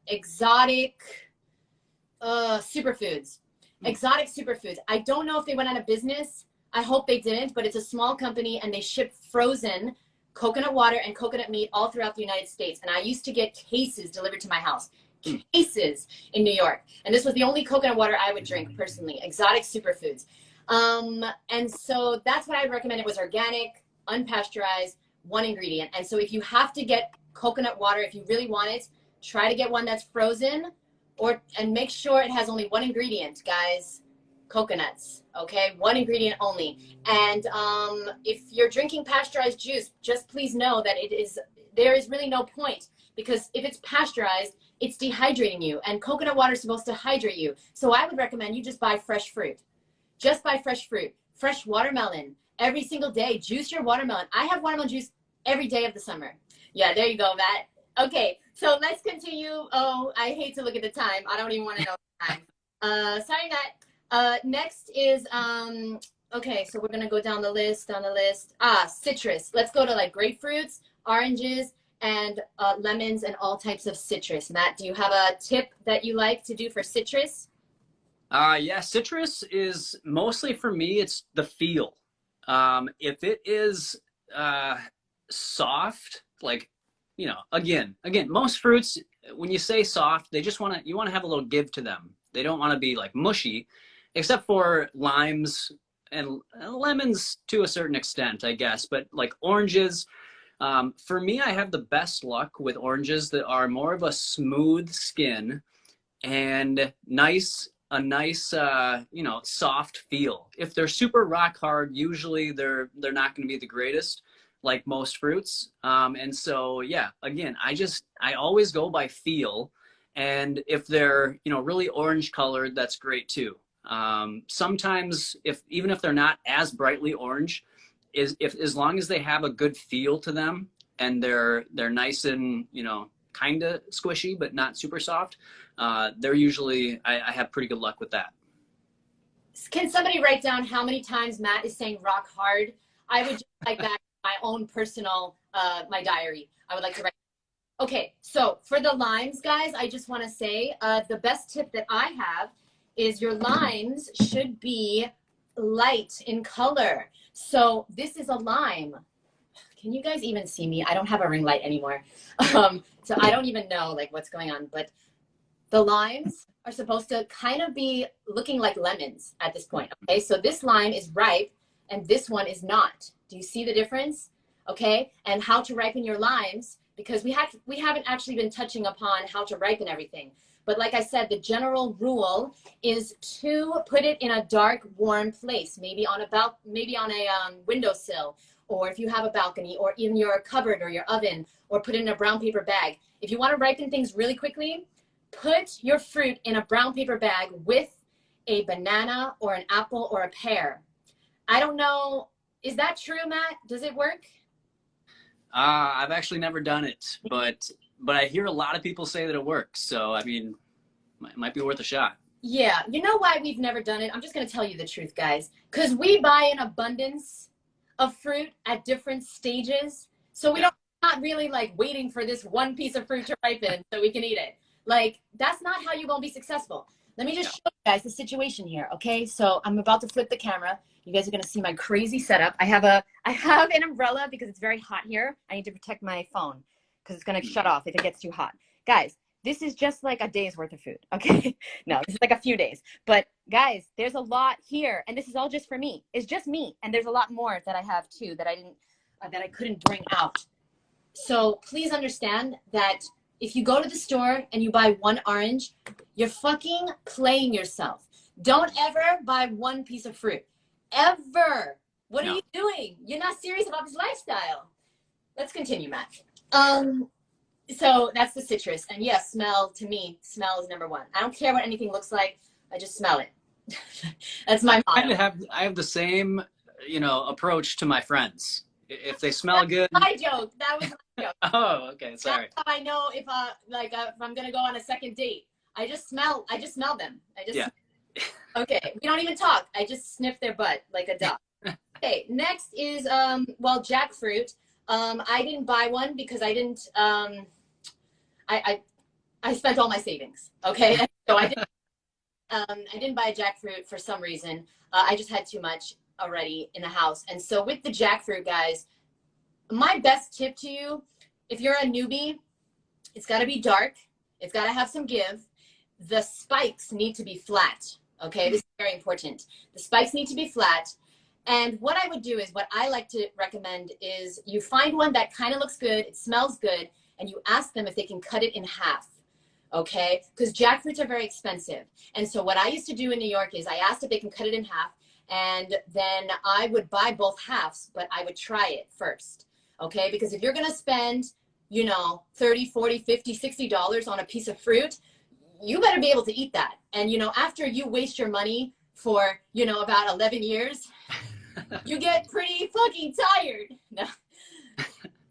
Exotic Superfoods. Exotic Superfoods. I don't know if they went out of business. I hope they didn't, but it's a small company and they ship frozen coconut water and coconut meat all throughout the United States. And I used to get cases delivered to my house. Cases in New York. And this was the only coconut water I would drink personally. Exotic Superfoods. And so that's what I recommend. It was organic, unpasteurized, one ingredient. And so if you have to get coconut water, if you really want it, try to get one that's frozen, and make sure it has only one ingredient, guys. Coconuts, okay? One ingredient only. And if you're drinking pasteurized juice, just please know that there is really no point, because if it's pasteurized, it's dehydrating you, and coconut water is supposed to hydrate you. So I would recommend you just buy fresh fruit. Just buy fresh fruit, fresh watermelon every single day. Juice your watermelon. I have watermelon juice every day of the summer. Yeah, there you go, Matt. Okay, so let's continue. Oh, I hate to look at the time. I don't even want to know the time. Sorry, Matt. Next is, okay, so we're going to go down the list, citrus. Let's go to like grapefruits, oranges, and lemons, and all types of citrus. Matt, do you have a tip that you like to do for citrus? Yeah, citrus is mostly for me, it's the feel. If it is soft, like, you know, again, most fruits, when you say soft, they just you want to have a little give to them. They don't want to be like mushy, except for limes and lemons to a certain extent, I guess. But like oranges, for me, I have the best luck with oranges that are more of a smooth skin and a nice, you know, soft feel. If they're super rock hard, usually they're not going to be the greatest, like most fruits. And so, yeah, again, I always go by feel. And if they're, you know, really orange colored, that's great too. Sometimes even if they're not as brightly orange, as long as they have a good feel to them and they're nice and, you know, kind of squishy, but not super soft, they're usually, I have pretty good luck with that. Can somebody write down how many times Matt is saying rock hard? I would just like that in my own personal, my diary. I would like to write. Okay, so for the limes, guys, I just want to say the best tip that I have is your limes should be light in color. So this is a lime. Can you guys even see me? I don't have a ring light anymore. So I don't even know like what's going on, but the limes are supposed to kind of be looking like lemons at this point. Okay, so this lime is ripe and this one is not. Do you see the difference? Okay, and how to ripen your limes, because we haven't actually been touching upon how to ripen everything. But like I said, the general rule is to put it in a dark, warm place, maybe on a windowsill, or if you have a balcony, or in your cupboard or your oven, or put it in a brown paper bag. If you want to ripen things really quickly, put your fruit in a brown paper bag with a banana or an apple or a pear. I don't know, is that true, Matt? Does it work? I've actually never done it, but I hear a lot of people say that it works. So, I mean, it might be worth a shot. Yeah. You know why we've never done it? I'm just going to tell you the truth, guys. Because we buy an abundance of fruit at different stages. So we're not really like waiting for this one piece of fruit to ripen so we can eat it. Like, that's not how you're going to be successful. Let me just show you guys the situation here, okay? So I'm about to flip the camera. You guys are going to see my crazy setup. I have an umbrella because it's very hot here. I need to protect my phone because it's going to shut off if it gets too hot. Guys, this is just like a day's worth of food, okay? No, this is like a few days. But guys, there's a lot here, and this is all just for me. It's just me, and there's a lot more that I have too that I couldn't bring out. So please understand that if you go to the store and you buy one orange, you're fucking playing yourself. Don't ever buy one piece of fruit. Ever. What are you doing? You're not serious about this lifestyle. Let's continue, Matt. So that's the citrus. And yes, smell, to me, smell is number one. I don't care what anything looks like. I just smell it. That's my motto. I have the same, you know, approach to my friends. If they smell good. My joke. That was my joke. Oh, okay. Sorry. That's how I know if if I'm gonna go on a second date. I just smell them. Yeah. Okay. We don't even talk. I just sniff their butt like a dog. Okay. Next is jackfruit. I didn't buy one because I didn't. I spent all my savings. Okay. So I didn't buy a jackfruit for some reason. I just had too much already in the house. And so with the jackfruit, guys, my best tip to you, if you're a newbie, it's got to be dark. It's got to have some give. The spikes need to be flat. Okay, this is very important. The spikes need to be flat. And what I would do is, what I like to recommend is you find one that kind of looks good, it smells good, and you ask them if they can cut it in half. Okay, because jackfruits are very expensive. And so what I used to do in New York is I asked if they can cut it in half, and then I would buy both halves, but I would try it first. Okay, because if you're going to spend, you know, $30, $40, $50, $60 on a piece of fruit, you better be able to eat that. And, you know, after you waste your money for, you know, about 11 years, you get pretty fucking tired. No.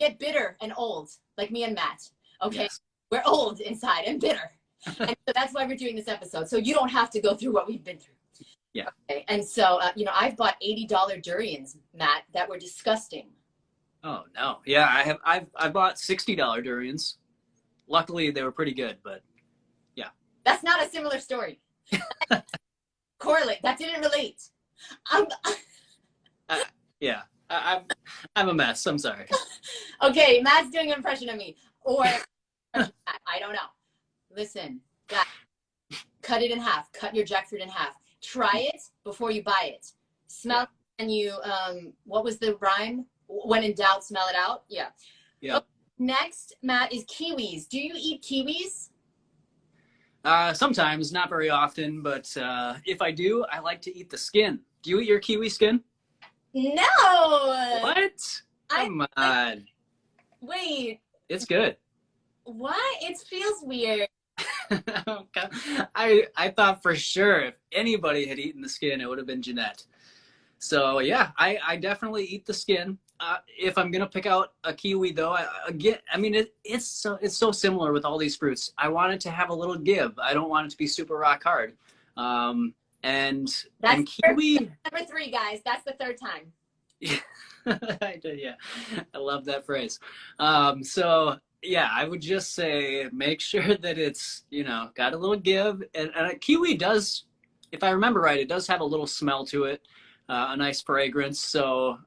Get bitter and old, like me and Matt. Okay, yes. We're old inside and bitter. And so that's why we're doing this episode. So you don't have to go through what we've been through. Yeah. Okay. And so, you know, I've bought $80 durians, Matt, that were disgusting. Oh no. Yeah, I've bought $60 durians. Luckily they were pretty good, but yeah. That's not a similar story. Correlate. That didn't relate. Yeah. I'm a mess. I'm sorry. Okay, Matt's doing an impression of me. Or I don't know. Listen, guys, cut it in half. Cut your jackfruit in half. Try it before you buy it. Smell it and you what was the rhyme? When in doubt, smell it out. Yeah. Yeah. Okay, next, Matt, is kiwis. Do you eat kiwis? Sometimes, not very often, but if I do, I like to eat the skin. Do you eat your kiwi skin? No. What? Come on. Wait. It's good. What? It feels weird. I thought for sure if anybody had eaten the skin, it would have been Jeanette. So yeah, I definitely eat the skin. If I'm gonna pick out a kiwi though, it's so similar with all these fruits. I want it to have a little give. I don't want it to be super rock hard. And kiwi. Number 3, guys. That's the 3rd time. Yeah, I did. Yeah, I love that phrase. So yeah, I would just say make sure that it's, you know, got a little give. And a kiwi does, if I remember right, it does have a little smell to it. A nice fragrance. So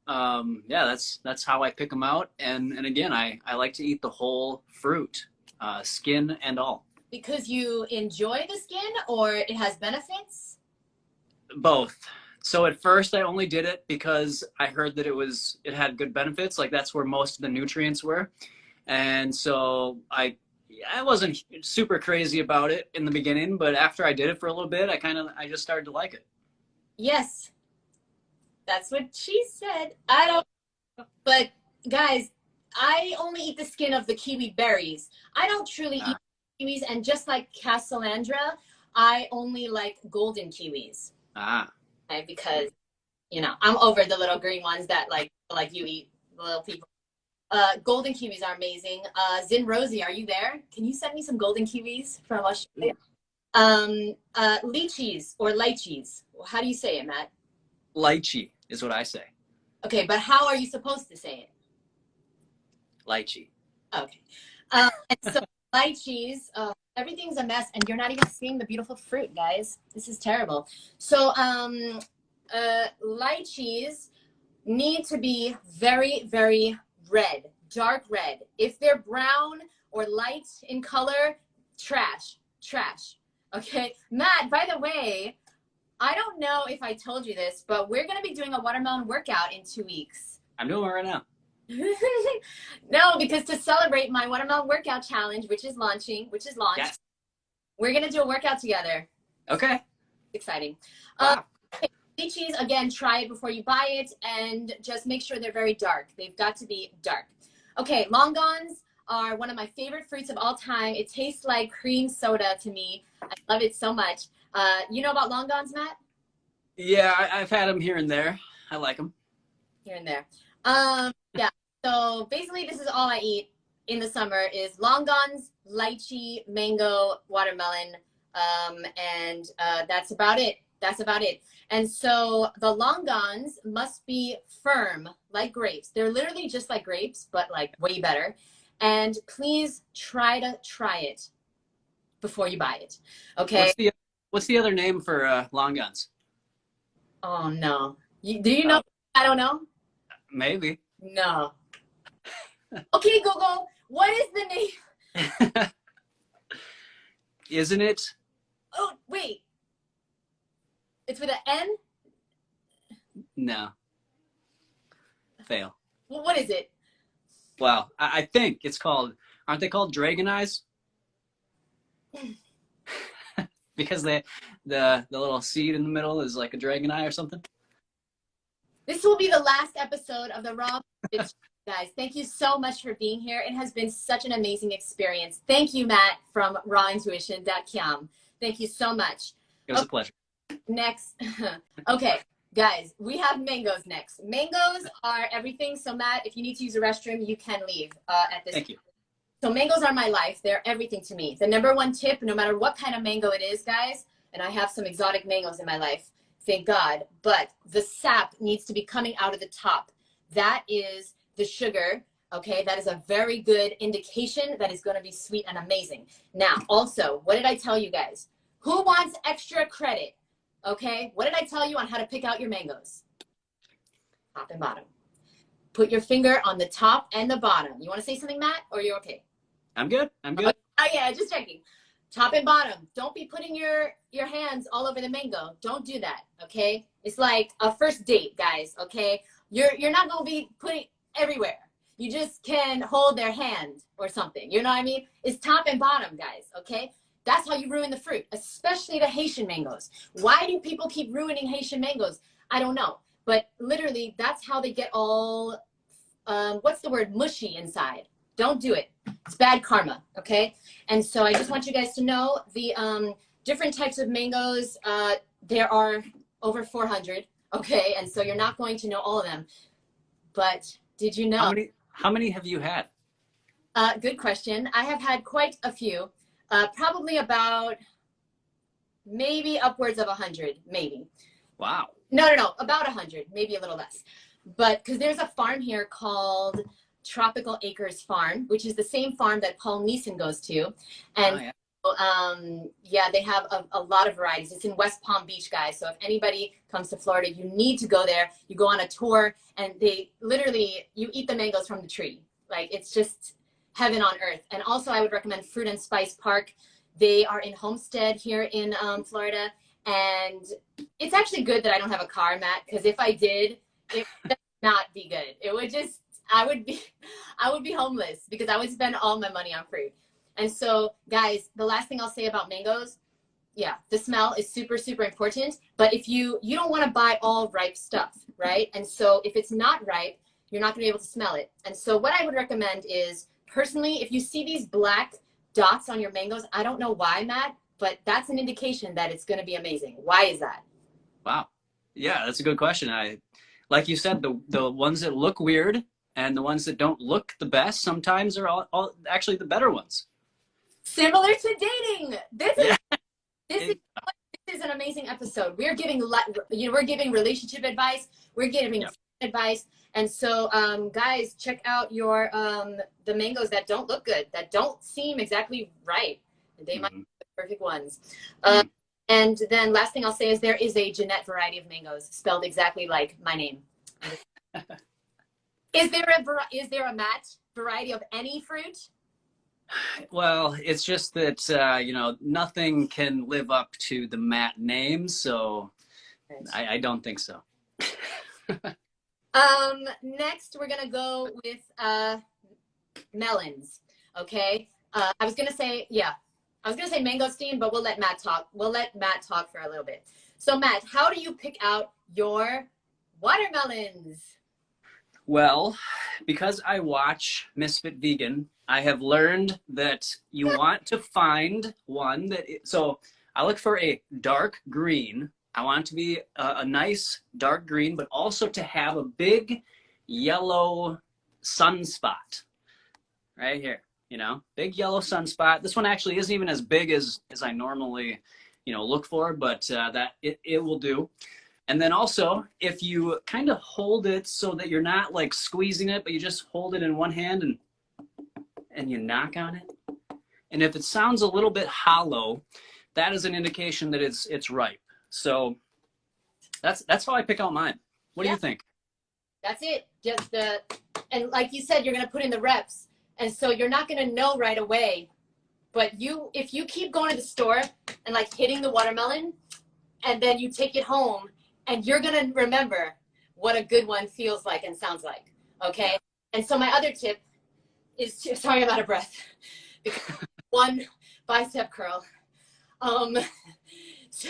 yeah, that's how I pick them out. And again, I like to eat the whole fruit, skin and all. Because you enjoy the skin, or it has benefits? Both. So at first I only did it because I heard that it had good benefits. Like that's where most of the nutrients were. And so I wasn't super crazy about it in the beginning, but after I did it for a little bit, I just started to like it. Yes. That's what she said. I don't, but guys, I only eat the skin of the kiwi berries. I don't truly eat kiwis, and just like Casalandra, I only like golden kiwis. Okay, because, you know, I'm over the little green ones that like you eat, the little people. Golden kiwis are amazing. Zin Rosie, are you there? Can you send me some golden kiwis from Australia? Lychees or lychees. How do you say it, Matt? Lychee is what I say. Okay, but how are you supposed to say it? Lychee. Okay. And so lychees, everything's a mess, and you're not even seeing the beautiful fruit, guys. This is terrible. So lychees need to be very, very red, dark red. If they're brown or light in color, trash. Okay, Matt, by the way, I don't know if I told you this, but we're going to be doing a watermelon workout in 2 weeks. I'm doing it right now. No, because to celebrate my watermelon workout challenge, which is launched, yes. We're going to do a workout together. Okay. Exciting. Wow. Lychees, again, try it before you buy it, and just make sure they're very dark. They've got to be dark. Okay, longans are one of my favorite fruits of all time. It tastes like cream soda to me. I love it so much. You know about longans, Matt? Yeah, I've had them here and there. I like them. Here and there. Yeah. So basically, this is all I eat in the summer is longans, lychee, mango, watermelon, and that's about it. That's about it. And so the longans must be firm, like grapes. They're literally just like grapes, but like way better. And please try it before you buy it. Okay. What's the other name for long guns? Oh no. Do you know? I don't know. Maybe. No. Okay, Google. What is the name? Isn't it? Oh, wait. It's with an N? No. Fail. Well, what is it? Well, I think it's called, aren't they called dragon eyes? Because the little seed in the middle is like a dragon eye or something. This will be the last episode of the Raw Bitch, guys. Thank you so much for being here. It has been such an amazing experience. Thank you, Matt, from rawintuition.com. Thank you so much. It was a pleasure. Next. Okay, guys, we have mangoes next. Mangoes are everything. So, Matt, if you need to use the restroom, you can leave at this. Thank you. So mangoes are my life. They're everything to me. The number one tip, no matter what kind of mango it is, guys, and I have some exotic mangoes in my life, thank God, but the sap needs to be coming out of the top. That is the sugar, okay? That is a very good indication that is going to be sweet and amazing. Now, also, what did I tell you guys? Who wants extra credit, okay? What did I tell you on how to pick out your mangoes? Top and bottom. Put your finger on the top and the bottom. You want to say something, Matt, or you're okay? I'm good. I'm good. Oh, yeah, just checking. Top and bottom. Don't be putting your hands all over the mango. Don't do that, okay? It's like a first date, guys, okay? You're not going to be putting everywhere. You just can hold their hand or something. You know what I mean? It's top and bottom, guys, okay? That's how you ruin the fruit, especially the Haitian mangoes. Why do people keep ruining Haitian mangoes? I don't know. But literally, that's how they get all, what's the word, mushy inside. Don't do it. It's bad karma, okay? And so I just want you guys to know the different types of mangoes. There are over 400, okay? And so you're not going to know all of them. But did you know? How many have you had? Good question. I have had quite a few. Probably about maybe upwards of 100, maybe. Wow. No, about 100, maybe a little less. But because there's a farm here called Tropical Acres Farm, which is the same farm that Paul Neeson goes to. And yeah, they have a lot of varieties. It's in West Palm Beach, guys. So if anybody comes to Florida, you need to go there. You go on a tour and they literally, you eat the mangoes from the tree. Like it's just heaven on earth. And also I would recommend Fruit and Spice Park. They are in Homestead here in Florida. And it's actually good that I don't have a car, Matt, because if I did, it would not be good. It would just, I would be homeless because I would spend all my money on fruit. And so, guys, the last thing I'll say about mangoes, yeah, the smell is super, super important. But if you don't want to buy all ripe stuff, right? And so if it's not ripe, you're not going to be able to smell it. And so what I would recommend is, personally, if you see these black dots on your mangoes, I don't know why, Matt, but that's an indication that it's going to be amazing. Why is that? Wow. Yeah, that's a good question. Like you said, the ones that look weird and the ones that don't look the best sometimes are all actually the better ones. Similar to dating. This is an amazing episode. We're giving relationship advice. We're giving advice. And so, guys, check out your the mangoes that don't look good, that don't seem exactly right. They might be the perfect ones. And then last thing I'll say is there is a Jeanette variety of mangoes spelled exactly like my name. Is there a Matt variety of any fruit? Well, it's just that, nothing can live up to the Matt name, so I don't think so. Next, we're going to go with melons, okay? I was going to say mangosteen, but we'll let Matt talk. We'll let Matt talk for a little bit. So, Matt, how do you pick out your watermelons? Well, because I watch Misfit Vegan, I have learned that you want to find one so I look for a dark green. I want it to be a nice dark green, but also to have a big yellow sunspot right here, you know, big yellow sunspot. This one actually isn't even as big as I normally, you know, look for, but that it will do. And then also, if you kind of hold it so that you're not like squeezing it, but you just hold it in one hand and you knock on it. And if it sounds a little bit hollow, that is an indication that it's ripe. So that's how I pick out mine. What do you think? That's it. And like you said, you're going to put in the reps. And so you're not going to know right away. But if you keep going to the store and like hitting the watermelon, and then you take it home, and you're going to remember what a good one feels like and sounds like. Okay. And so my other tip is sorry, I'm out of breath. One bicep curl. So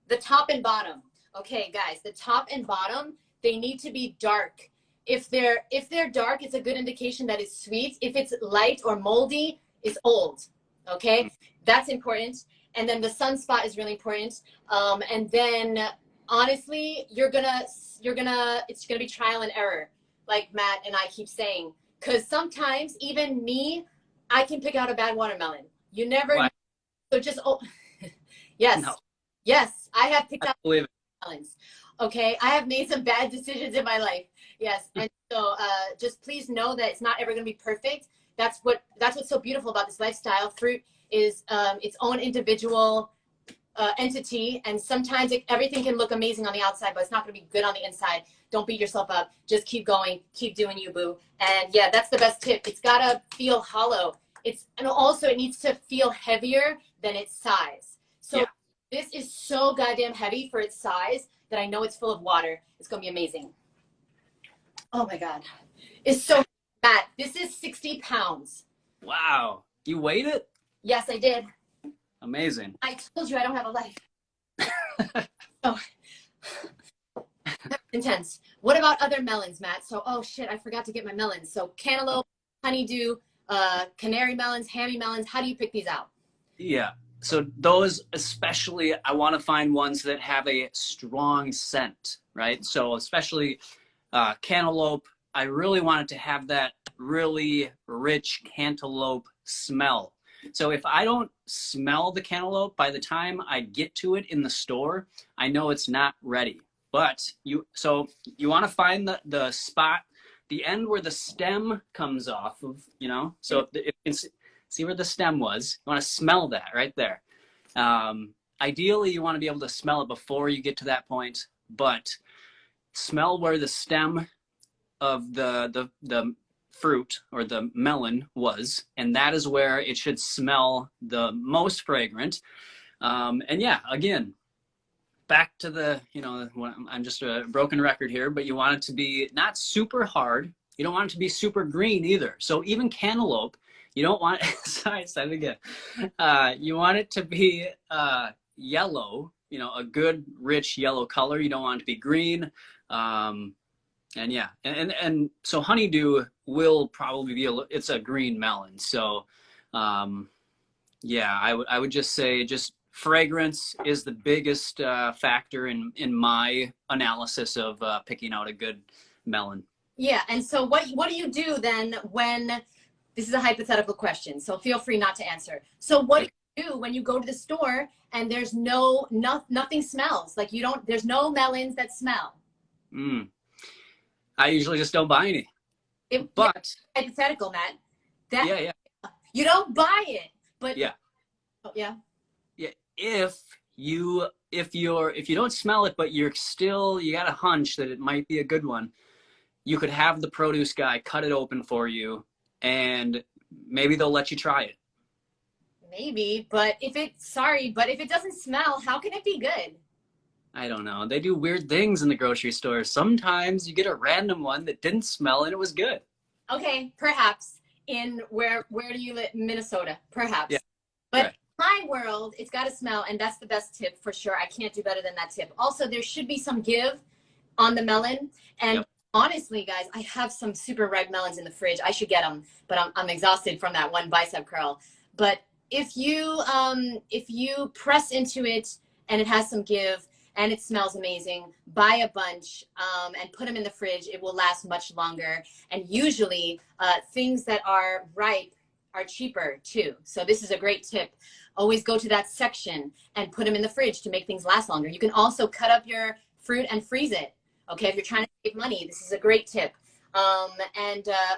the top and bottom. Okay, guys, the top and bottom, they need to be dark. If they're dark, it's a good indication that it's sweet. If it's light or moldy, it's old. Okay, that's important. And then the sunspot is really important. And then honestly, it's gonna be trial and error, like Matt and I keep saying. Because sometimes even me, I can pick out a bad watermelon. You never know. So just yes. No. Yes, I have picked out watermelons. Okay, I have made some bad decisions in my life. Yes, and so just please know that it's not ever going to be perfect. That's what's so beautiful about this lifestyle. Fruit is its own individual entity, and sometimes everything can look amazing on the outside, but it's not going to be good on the inside. Don't beat yourself up. Just keep going. Keep doing you, boo. And yeah, that's the best tip. It's got to feel hollow. And also it needs to feel heavier than its size. So this is so goddamn heavy for its size that I know it's full of water. It's going to be amazing. Oh my God. It's so fat. This is 60 pounds. Wow. You weighed it? Yes, I did. Amazing. I told you I don't have a life. Oh. That's intense. What about other melons, Matt? So, oh shit, I forgot to get my melons. So cantaloupe, honeydew, canary melons, hammy melons. How do you pick these out? Yeah. So those especially, I want to find ones that have a strong scent, right? So especially cantaloupe, I really want it to have that really rich cantaloupe smell. So if I don't smell the cantaloupe by the time I get to it in the store, I know it's not ready. But you want to find the spot, the end where the stem comes off of, you know, so it's, see where the stem was. You want to smell that right there. Ideally, you want to be able to smell it before you get to that point, but smell where the stem of the fruit or the melon was, and that is where it should smell the most fragrant. And yeah, again, back to the, you know, I'm just a broken record here, but you want it to be not super hard. You don't want it to be super green either. So even cantaloupe, you don't want, sorry, again. You want it to be yellow, you know, a good rich yellow color. You don't want it to be green. And yeah, and so honeydew will probably be it's a green melon. So yeah, I would just say just fragrance is the biggest factor in my analysis of picking out a good melon. Yeah, and so what do you do then when, this is a hypothetical question, so feel free not to answer. So what do you do when you go to the store and there's nothing smells? Like there's no melons that smell. I usually just don't buy any. But hypothetical, Matt. Yeah. You don't buy it, but yeah. Oh, yeah. Yeah. If you don't smell it, but you got a hunch that it might be a good one, you could have the produce guy cut it open for you, and maybe they'll let you try it. Maybe, but if it doesn't smell, how can it be good? I don't know. They do weird things in the grocery store. Sometimes you get a random one that didn't smell and it was good. Okay, perhaps. In where do you live? Minnesota, perhaps. Yeah. But right. In my world, it's got to smell, and that's the best tip for sure. I can't do better than that tip. Also, there should be some give on the melon. And honestly, guys, I have some super ripe melons in the fridge. I should get them, but I'm exhausted from that one bicep curl. But if you press into it and it has some give, and it smells amazing. Buy a bunch and put them in the fridge. It will last much longer. And usually things that are ripe are cheaper too. So this is a great tip. Always go to that section and put them in the fridge to make things last longer. You can also cut up your fruit and freeze it. Okay, if you're trying to save money, this is a great tip. I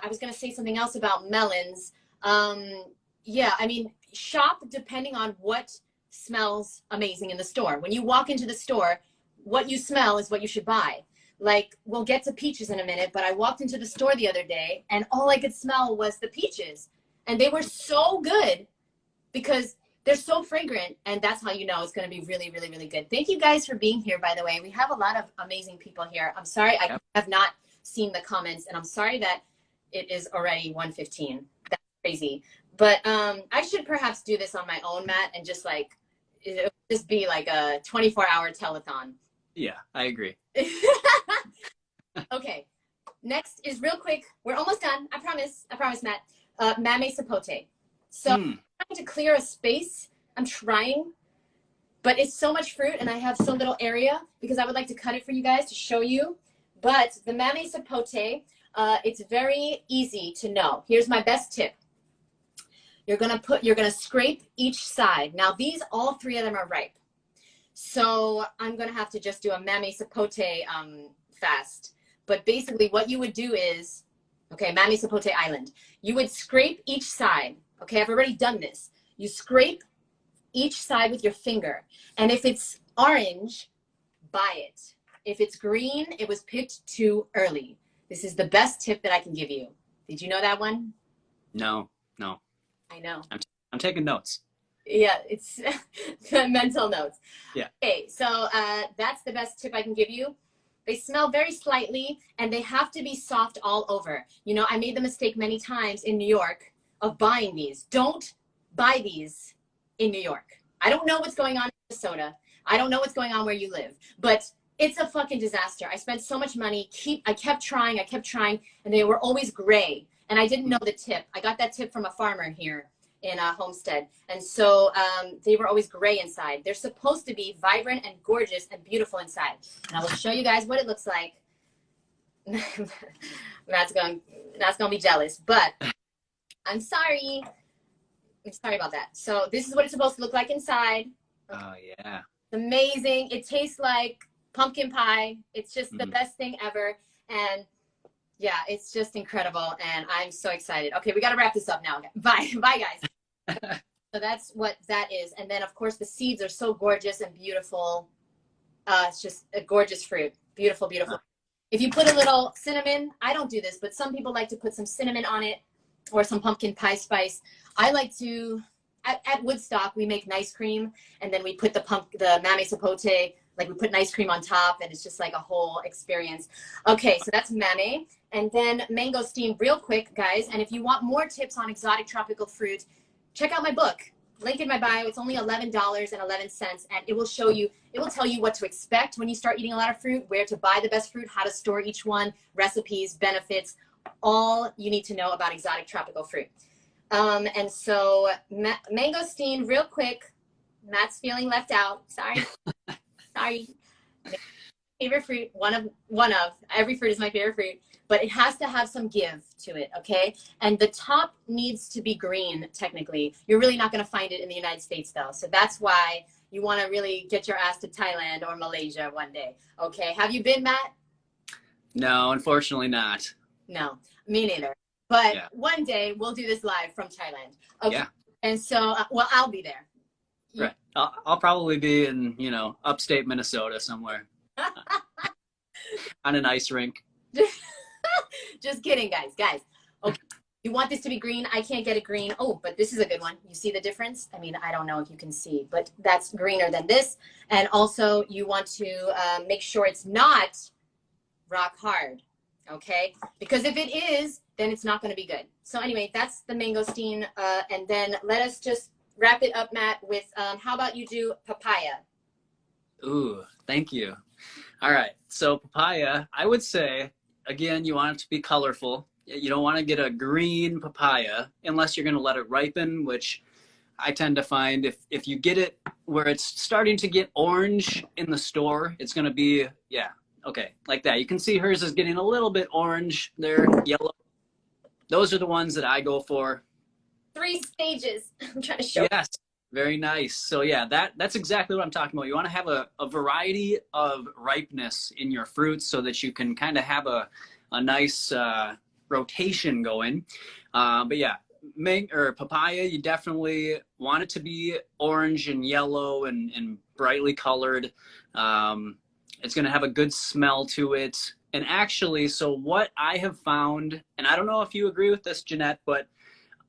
was going to say something else about melons. Yeah, I mean, shop depending on what smells amazing in the store. When you walk into the store, what you smell is what you should buy. Like, we'll get to peaches in a minute, but I walked into the store the other day and all I could smell was the peaches. And they were so good because they're so fragrant, and that's how you know it's going to be really, really, really good. Thank you guys for being here, by the way. We have a lot of amazing people here. I'm sorry I have not seen the comments, and I'm sorry that it is already 1:15. That's crazy. But I should perhaps do this on my own, Matt, and just like, it would just be like a 24-hour telethon. Yeah, I agree. Okay, next is real quick. We're almost done. I promise, Matt. Mame sapote. So I'm trying to clear a space. I'm trying, but it's so much fruit and I have so little area because I would like to cut it for you guys to show you. But the mame sapote, it's very easy to know. Here's my best tip. You're gonna scrape each side. Now these, all three of them are ripe. So I'm gonna have to just do a mame sapote fast. But basically what you would do is, okay, mame sapote island. You would scrape each side. Okay, I've already done this. You scrape each side with your finger. And if it's orange, buy it. If it's green, it was picked too early. This is the best tip that I can give you. Did you know that one? No. I know. I'm taking notes. Yeah, it's mental notes. Yeah. Okay, so that's the best tip I can give you. They smell very slightly, and they have to be soft all over. You know, I made the mistake many times in New York of buying these. Don't buy these in New York. I don't know what's going on in Minnesota. I don't know what's going on where you live, but it's a fucking disaster. I spent so much money. I kept trying, and they were always gray. And I didn't know the tip. I got that tip from a farmer here in Homestead. And so they were always gray inside. They're supposed to be vibrant and gorgeous and beautiful inside. And I will show you guys what it looks like. Matt's going to be jealous, but I'm sorry. I'm sorry about that. So this is what it's supposed to look like inside. Oh, yeah. It's amazing. It tastes like pumpkin pie. It's just the best thing ever. And yeah, it's just incredible, and I'm so excited. Okay, we got to wrap this up now. Bye, guys. So that's what that is, and then of course the seeds are so gorgeous and beautiful. It's just a gorgeous fruit, beautiful, beautiful. If you put a little cinnamon, I don't do this, but some people like to put some cinnamon on it, or some pumpkin pie spice. I like to. At Woodstock, we make nice cream, and then we put the mame sapote. Like we put nice cream on top, and it's just like a whole experience. Okay, so that's mame. And then mangosteen, real quick, guys. And if you want more tips on exotic tropical fruit, check out my book. Link in my bio. It's only $11.11, and it will show you, it will tell you what to expect when you start eating a lot of fruit, where to buy the best fruit, how to store each one, recipes, benefits, all you need to know about exotic tropical fruit. And so mangosteen, real quick. Matt's feeling left out. Sorry. Sorry. Favorite fruit, one of every fruit is my favorite fruit, but it has to have some give to it, okay? And the top needs to be green, technically. You're really not going to find it in the United States, though. So that's why you want to really get your ass to Thailand or Malaysia one day, okay? Have you been, Matt? No, unfortunately not. No, me neither. But yeah, one day we'll do this live from Thailand. Okay. Yeah. And so, well, I'll be there. Right. I'll probably be in, upstate Minnesota somewhere. On an ice rink. Just kidding, guys. Okay. You want this to be green? I can't get it green. Oh, but this is a good one. You see the difference? I mean, I don't know if you can see, but that's greener than this. And also you want to make sure it's not rock hard. Okay. Because if it is, then it's not going to be good. So anyway, that's the mangosteen. And then let us just wrap it up, Matt, with how about you do papaya? Ooh, thank you. All right. So papaya, I would say, again, you want it to be colorful. You don't want to get a green papaya unless you're going to let it ripen, which I tend to find if you get it where it's starting to get orange in the store, it's going to be, yeah, okay, like that. You can see hers is getting a little bit orange there, yellow. Those are the ones that I go for. 3 stages. I'm trying to show. Yes, very nice. So yeah, that's exactly what I'm talking about. You want to have a variety of ripeness in your fruits so that you can kind of have a nice rotation going. But yeah, papaya, you definitely want it to be orange and yellow and brightly colored. It's going to have a good smell to it. And actually, so what I have found, and I don't know if you agree with this, Jeanette, but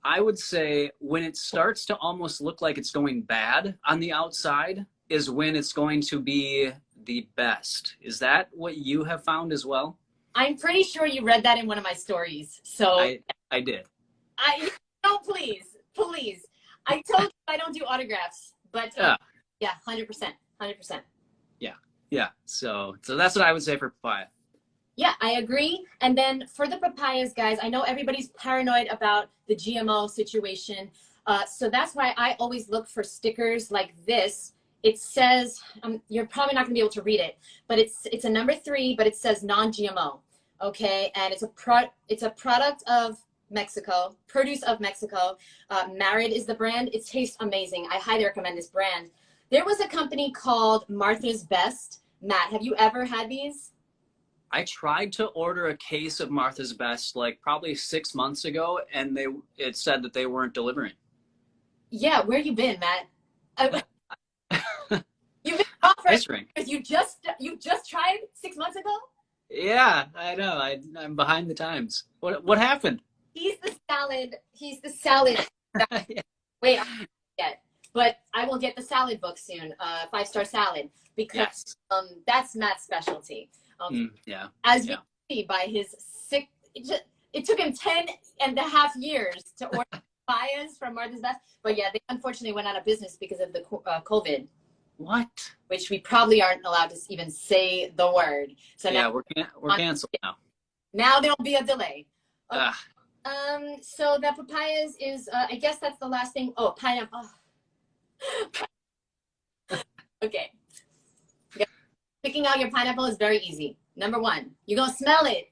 I would say when it starts to almost look like it's going bad on the outside is when it's going to be the best. Is that what you have found as well? I'm pretty sure you read that in one of my stories. So I did. No, please. I told you I don't do autographs, but yeah, 100%. Yeah. So that's what I would say for papaya. Yeah, I agree. And then for the papayas, guys, I know everybody's paranoid about the GMO situation. So that's why I always look for stickers like this. It says, you're probably not gonna be able to read it, but it's a number 3, but it says non-GMO, okay? And it's a product of Mexico, produce of Mexico. Marid is the brand. It tastes amazing. I highly recommend this brand. There was a company called Martha's Best. Matt, have you ever had these? I tried to order a case of Martha's Best like probably 6 months ago, and it said that they weren't delivering. Yeah, where you been, Matt? You've been offering because you just tried 6 months ago. Yeah, I know. I'm behind the times. What happened? He's the salad. Yeah. Wait, yet. But I will get the salad book soon, 5-star salad, because that's Matt's specialty. Yeah. As we see by his it took him 10.5 years to order papayas from Martha's Best. But yeah, they unfortunately went out of business because of the COVID. What? Which we probably aren't allowed to even say the word. So yeah, now we're canceled now. Now there'll be a delay. Okay. So the papayas is, I guess that's the last thing. Oh, pineapple. Okay. Yeah. Picking out your pineapple is very easy. Number 1, you're going to smell it.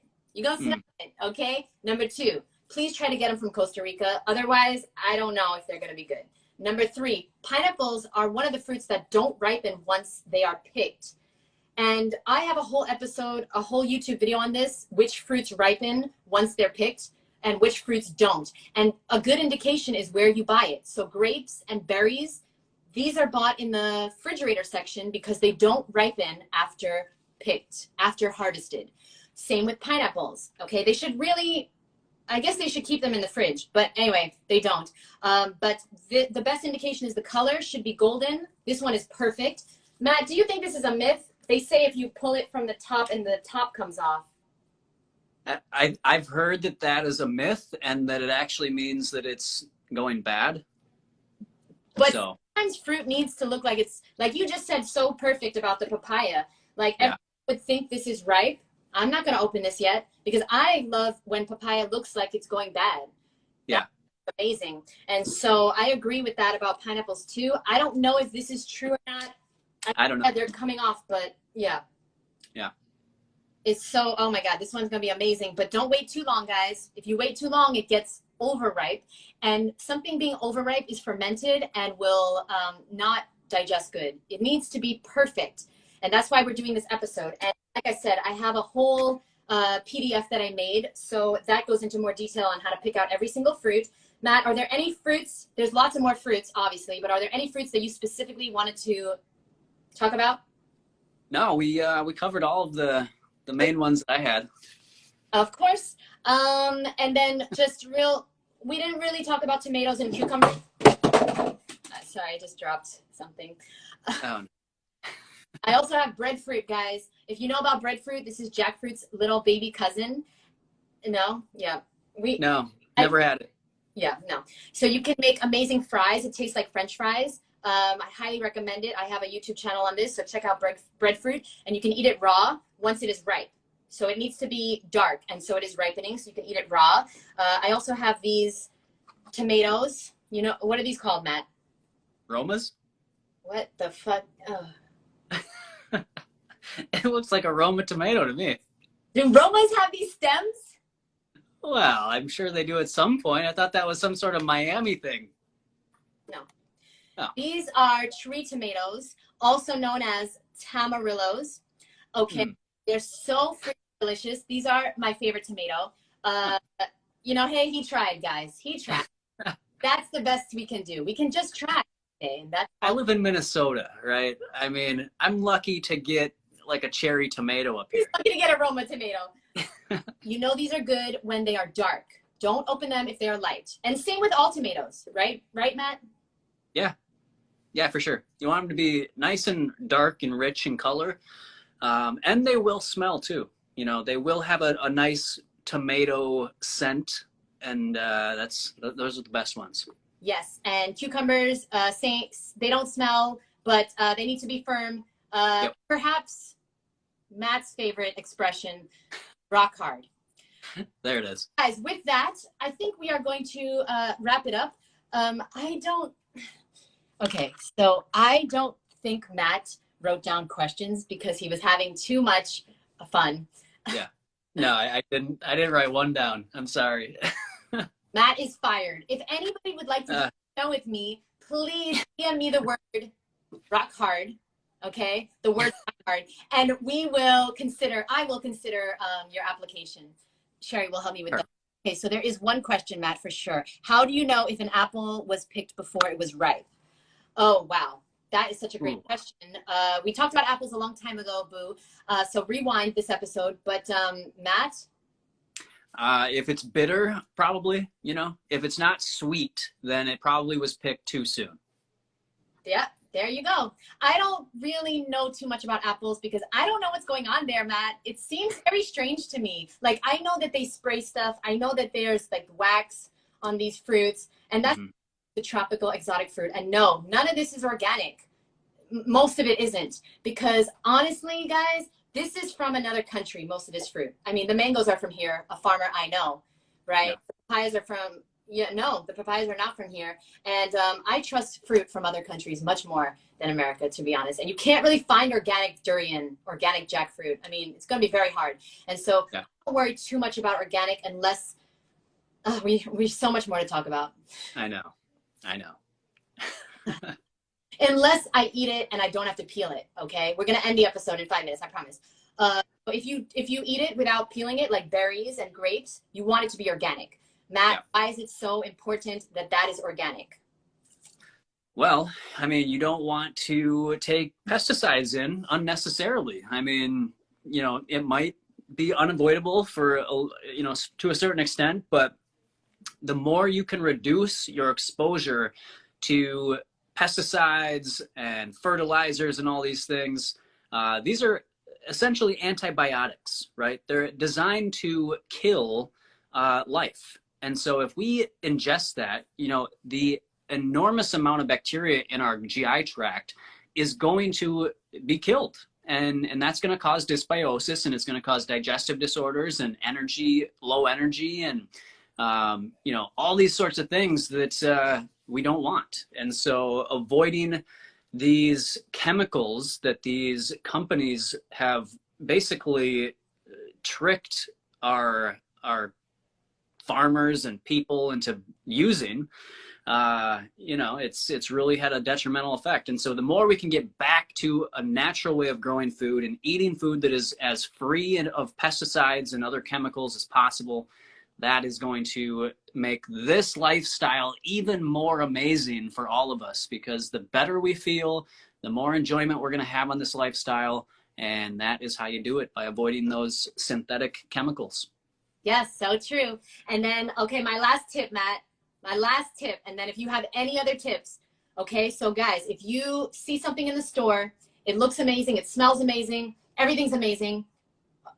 Okay? Number 2, please try to get them from Costa Rica. Otherwise, I don't know if they're going to be good. Number 3, pineapples are one of the fruits that don't ripen once they are picked. And I have a whole episode, a whole YouTube video on this, which fruits ripen once they're picked and which fruits don't. And a good indication is where you buy it. So grapes and berries, these are bought in the refrigerator section because they don't ripen after picked, after harvested. Same with pineapples, okay? They should really, I guess they should keep them in the fridge, but anyway, they don't. But the best indication is the color should be golden. This one is perfect. Matt, do you think this is a myth? They say if you pull it from the top and the top comes off. I've heard that is a myth and that it actually means that it's going bad. But sometimes fruit needs to look like it's, like you just said so perfect about the papaya. Like everyone would think this is ripe. I'm not going to open this yet because I love when papaya looks like it's going bad. Yeah. That's amazing. And so I agree with that about pineapples too. I don't know if this is true or not. I don't know. They're coming off, but yeah. Yeah. It's so, oh my God, this one's going to be amazing. But don't wait too long, guys. If you wait too long, it gets overripe. And something being overripe is fermented and will not digest good. It needs to be perfect. And that's why we're doing this episode. And like I said, I have a whole PDF that I made. So that goes into more detail on how to pick out every single fruit. Matt, are there any fruits? There's lots of more fruits, obviously, but are there any fruits that you specifically wanted to talk about? No, we covered all of the main ones that I had. Of course. And then we didn't really talk about tomatoes and cucumbers. Sorry, I just dropped something. Oh. I also have breadfruit, guys. If you know about breadfruit, this is jackfruit's little baby cousin. No? Yeah. No, never had it. Yeah, no. So you can make amazing fries. It tastes like French fries. I highly recommend it. I have a YouTube channel on this, so check out breadfruit. And you can eat it raw once it is ripe. So it needs to be dark, and so it is ripening, so you can eat it raw. I also have these tomatoes. You know, what are these called, Matt? Romas? What the fuck? Oh. It looks like a Roma tomato to me. Do Romas have these stems? Well, I'm sure they do at some point. I thought that was some sort of Miami thing. No. Oh. These are tree tomatoes, also known as tamarillos. Okay. They're so freaking delicious. These are my favorite tomato. You know, hey, he tried, guys. He tried. That's the best we can do. We can just try. Okay? I live in Minnesota, right? I mean, I'm lucky to get like a cherry tomato up here. He's lucky to get a Roma tomato. You know these are good when they are dark. Don't open them if they are light. And same with all tomatoes, right? Right, Matt? Yeah. Yeah, for sure. You want them to be nice and dark and rich in color. And they will smell too. You know, they will have a nice tomato scent. And those are the best ones. Yes. And cucumbers, they don't smell, but they need to be firm. Yep. Perhaps Matt's favorite expression, rock hard. There it is. Guys, with that, I think we are going to wrap it up. Okay, so I don't think Matt wrote down questions because he was having too much fun. Yeah. No, I didn't write one down. I'm sorry. Matt is fired. If anybody would like to show with me, please DM me the word rock hard. Okay, the word rock hard, and I will consider your application. Sherry will help me with that. Okay, so there is one question, Matt, for sure. How do you know if an apple was picked before it was ripe? Oh, wow. That is such a great question. We talked about apples a long time ago, Boo. So rewind this episode. But Matt? If it's bitter, probably, you know. If it's not sweet, then it probably was picked too soon. Yeah, there you go. I don't really know too much about apples because I don't know what's going on there, Matt. It seems very strange to me. Like, I know that they spray stuff. I know that there's like wax on these fruits, and that's the tropical exotic fruit. And no, none of this is organic. Most of it isn't, because honestly, guys, this is from another country, most of this fruit. I mean, the mangoes are from here, a farmer I know, right? Yeah. The papayas are from, the papayas are not from here. And I trust fruit from other countries much more than America, to be honest. And you can't really find organic durian, organic jackfruit. I mean, it's going to be very hard. And so don't worry too much about organic unless we so much more to talk about. I know. Unless I eat it and I don't have to peel it, okay? We're going to end the episode in 5 minutes, I promise. But if you eat it without peeling it, like berries and grapes, you want it to be organic. Matt, why is it so important that that is organic? Well, I mean, you don't want to take pesticides in unnecessarily. I mean, it might be unavoidable for, to a certain extent, but the more you can reduce your exposure to pesticides and fertilizers and all these things, these are essentially antibiotics, right? They're designed to kill life. And so if we ingest that, the enormous amount of bacteria in our GI tract is going to be killed. And that's going to cause dysbiosis, and it's going to cause digestive disorders and low energy, and all these sorts of things that we don't want. And so avoiding these chemicals that these companies have basically tricked our farmers and people into using, it's really had a detrimental effect. And so the more we can get back to a natural way of growing food and eating food that is as free of pesticides and other chemicals as possible, that is going to make this lifestyle even more amazing for all of us, because the better we feel, the more enjoyment we're going to have on this lifestyle. And that is how you do it, by avoiding those synthetic chemicals. Yes, so true. And then, okay, my last tip, Matt, and then if you have any other tips, okay, so guys, if you see something in the store, it looks amazing, it smells amazing, everything's amazing,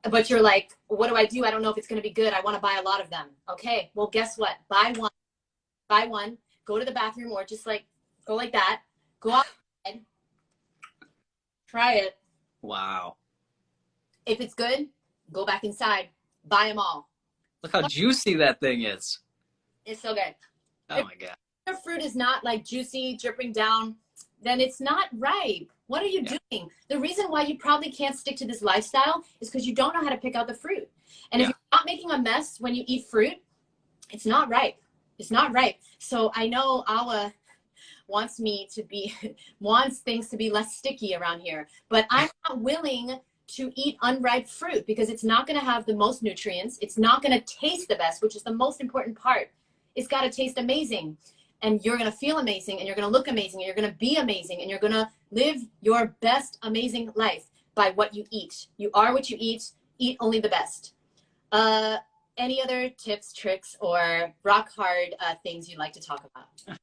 but you're like, what do? I don't know if it's going to be good. I want to buy a lot of them. Okay, well, guess what? Buy one, go to the bathroom, or just like, go like that, go outside, try it. Wow. If it's good, go back inside, buy them all. Look how juicy that thing is. It's so good. Oh my God. your fruit is not like juicy, dripping down, then it's not ripe. What are you doing? The reason why you probably can't stick to this lifestyle is because you don't know how to pick out the fruit. And if you're not making a mess when you eat fruit, it's not ripe. It's not ripe. So I know Awa wants things to be less sticky around here, but I'm not willing to eat unripe fruit because it's not going to have the most nutrients. It's not going to taste the best, which is the most important part. It's got to taste amazing, and you're going to feel amazing, and you're going to look amazing, and you're going to be amazing, and you're going to live your best amazing life by what you eat. You are what you eat. Eat only the best. Any other tips, tricks, or rock hard things you'd like to talk about?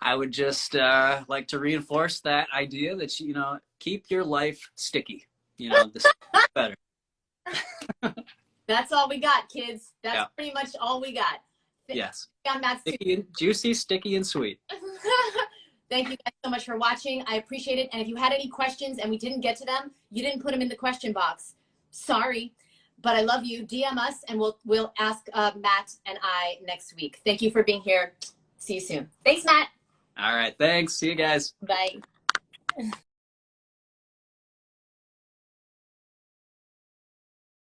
I would just like to reinforce that idea that, you know, keep your life sticky. You know, the better. That's all we got, kids. That's pretty much all we got. Yes. Sticky and juicy, sticky, and sweet. Thank you guys so much for watching. I appreciate it. And if you had any questions and we didn't get to them, you didn't put them in the question box. Sorry, but I love you. DM us and we'll ask Matt and I next week. Thank you for being here. See you soon. Thanks, Matt. All right. Thanks. See you guys. Bye.